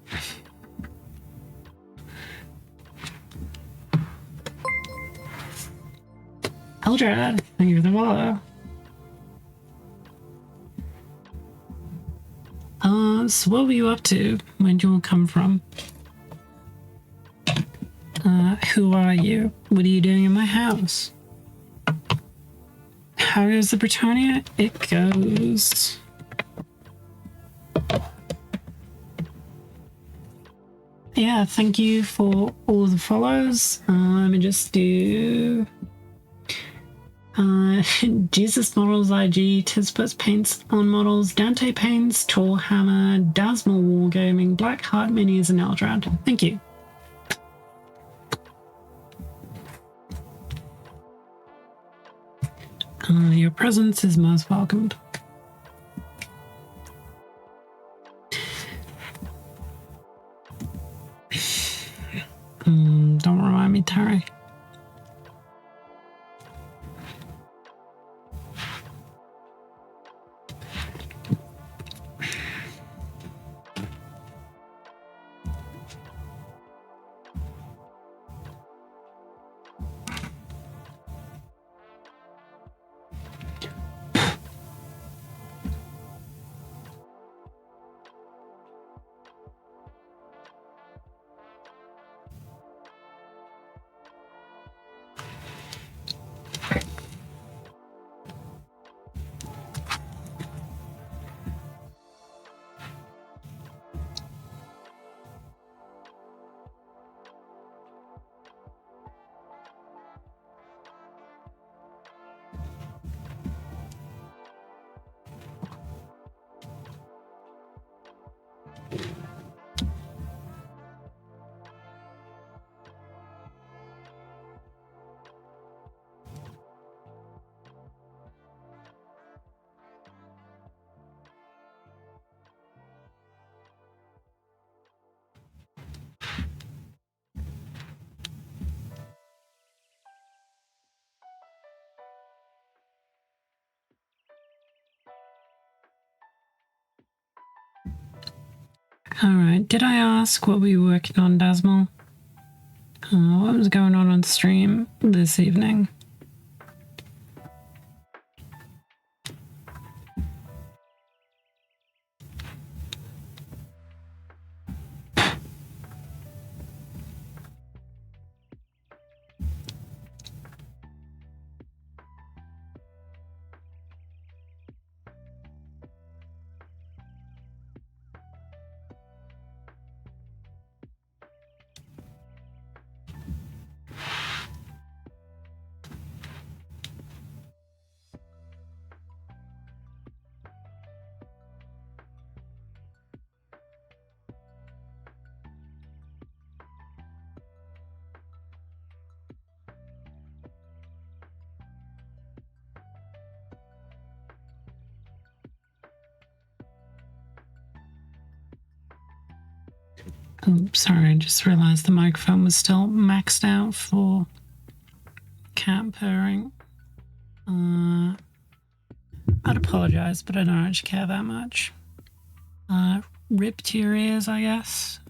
Eldrad, thank you for the follow. So what were you up to? Where'd you all come from? Who are you? What are you doing in my house? How goes the Bretonnia? It goes... Yeah, thank you for all the follows. Let me just do... Jesus Models IG, Tisbits Paints on Models, Dante Paints, Tall Hammer, Dasmal Wargaming, Black Heart Minis, and Eldrad. Thank you. Your presence is most welcomed. Don't remind me, Terry. Alright, did I ask what we were working on, Dasmal? What was going on the stream this evening? Oh, sorry, I just realized the microphone was still maxed out for cat purring. I'd apologize, but I don't actually care that much. Rip to your ears, I guess.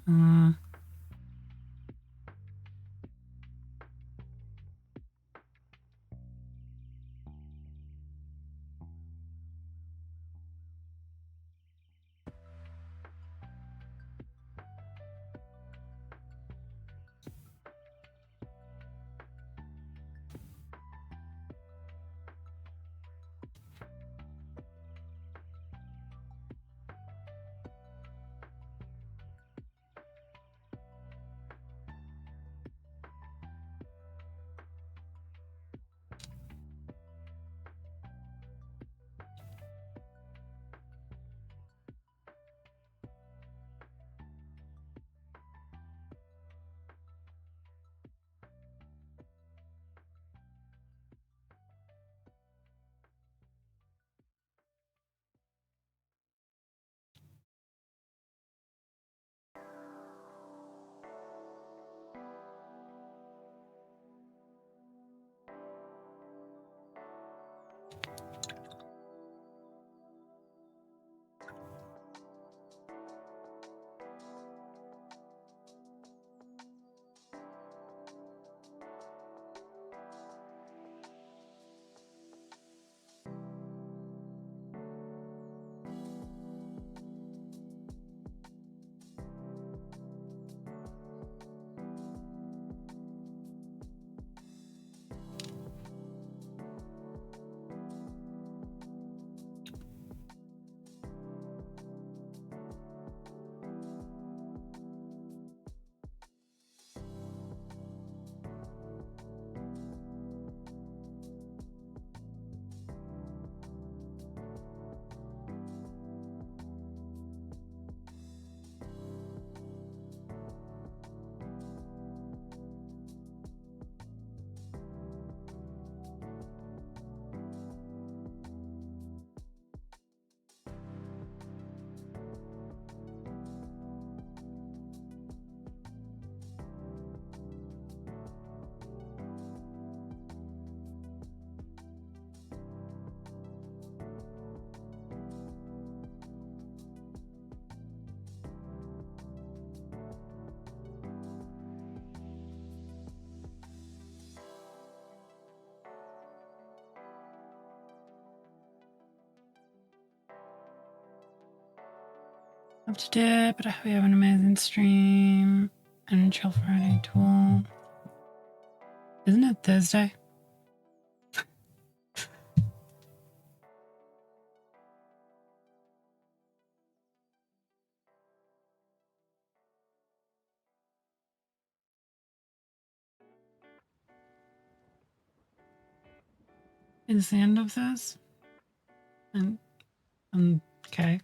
Up to date, but I hope you have an amazing stream and a chill Friday to all. Isn't it Thursday? It's the end of this? And okay.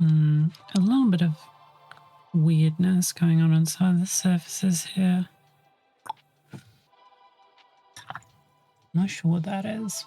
A little bit of weirdness going on some of the surfaces here. Not sure what that is.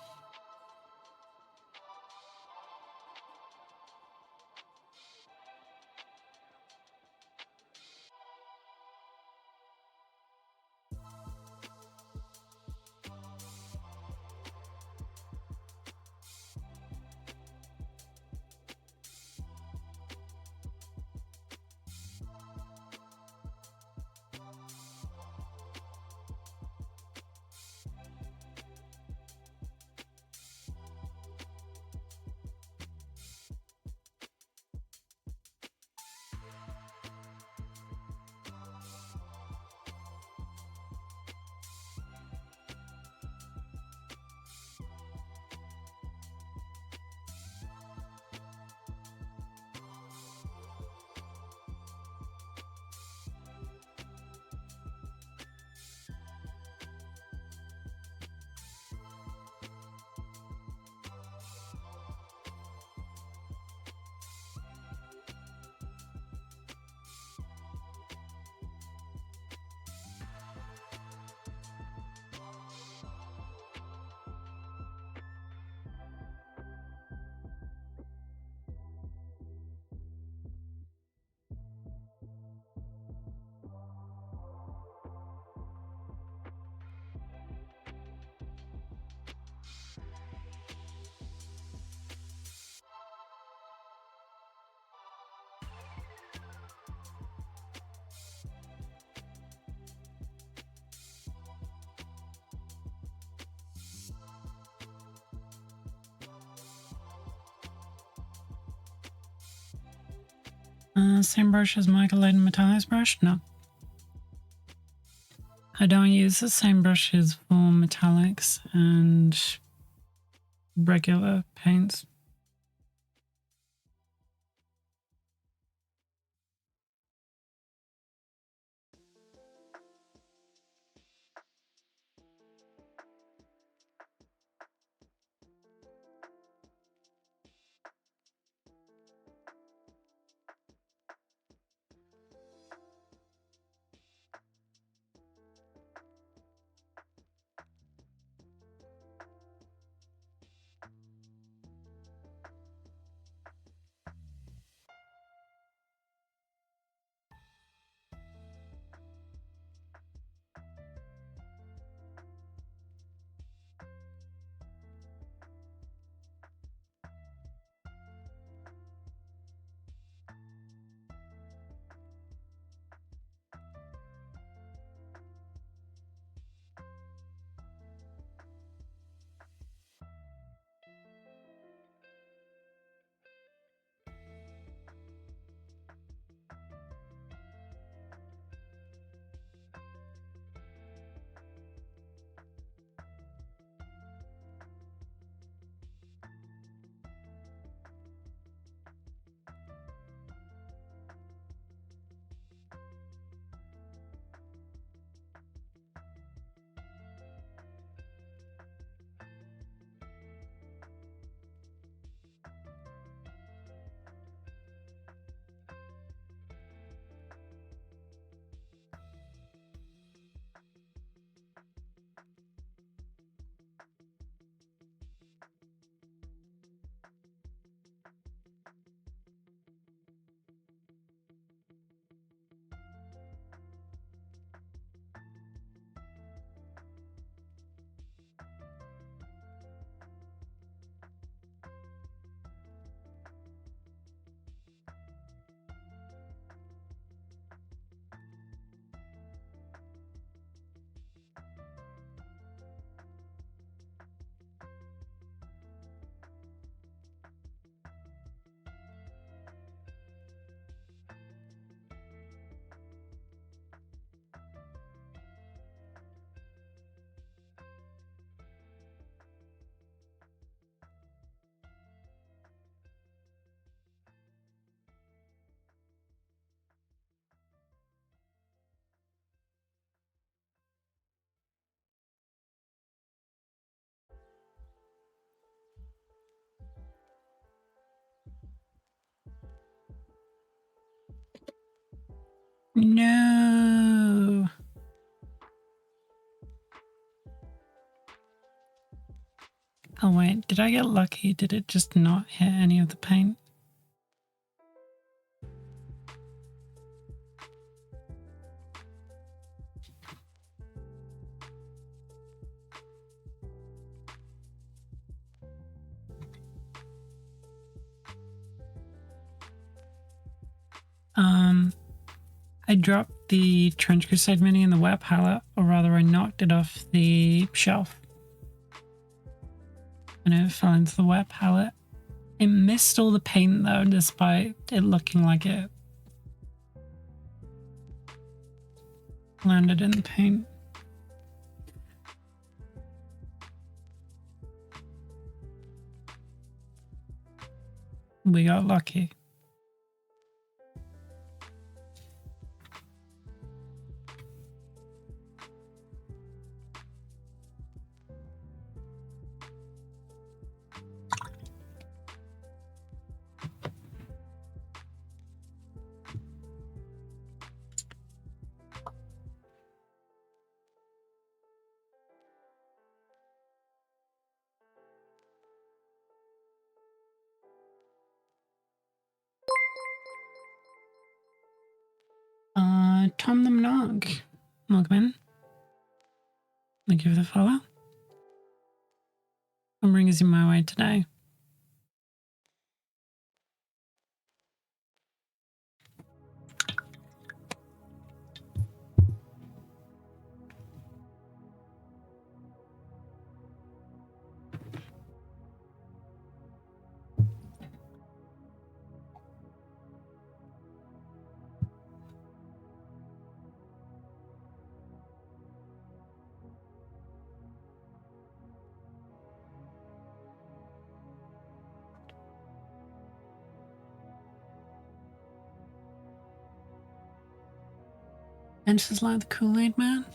Same brush as my Collide Metallics brush? No. I don't use the same brushes for metallics and regular paints. No. Oh wait, did I get lucky? Did it just not hit any of the paint? I dropped the Trench Crusade mini in the wet palette, or rather I knocked it off the shelf. And it fell into the wet palette. It missed all the paint though, despite it looking like it landed in the paint. We got lucky. Tom the Mnog. Welcome in. Thank you for the follow. What brings you my way today? And she's like the Kool-Aid man.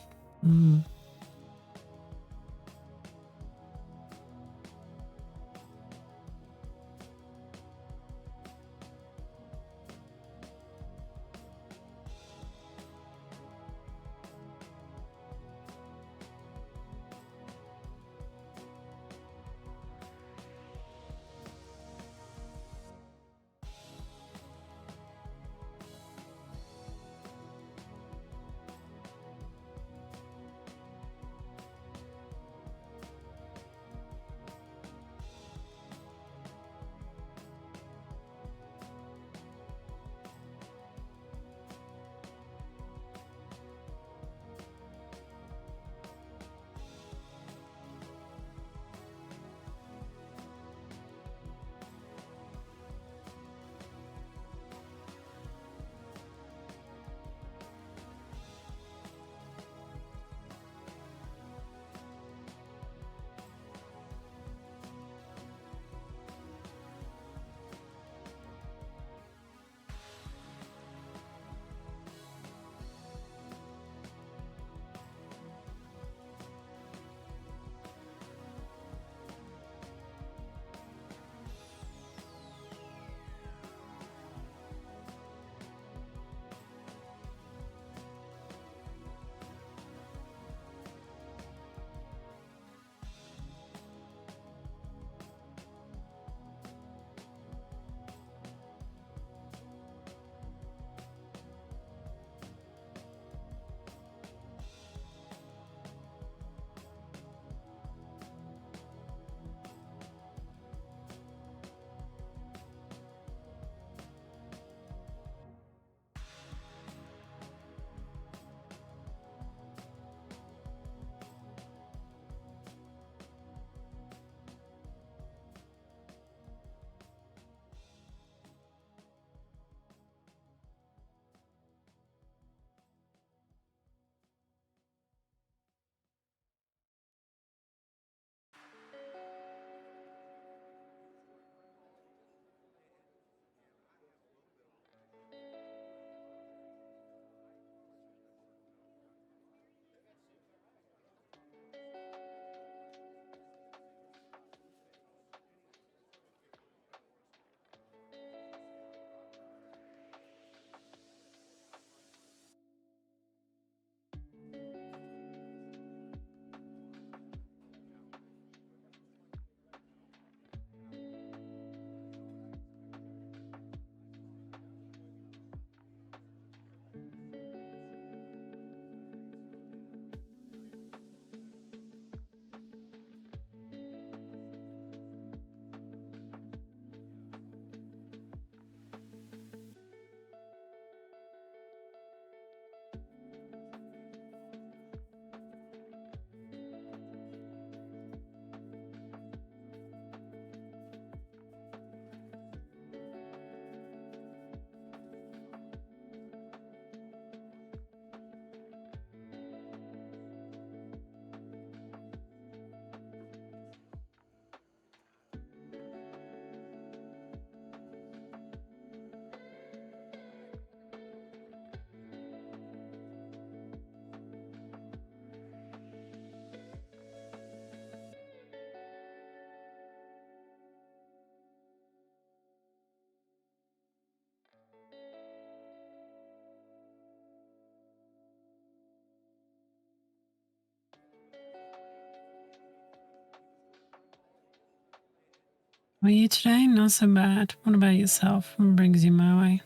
How are you today? Not so bad. What about yourself? What brings you my way?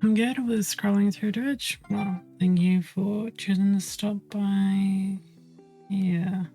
I'm good with scrolling through Twitch. Well, thank you for choosing to stop by. Yeah.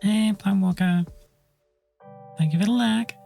Hey, Plant Walker. Thank you for the lag.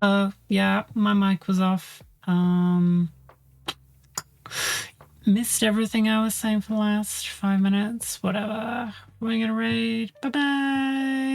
Oh, yeah, my mic was off. Missed everything I was saying for the last 5 minutes. Whatever. We're gonna raid. Bye-bye.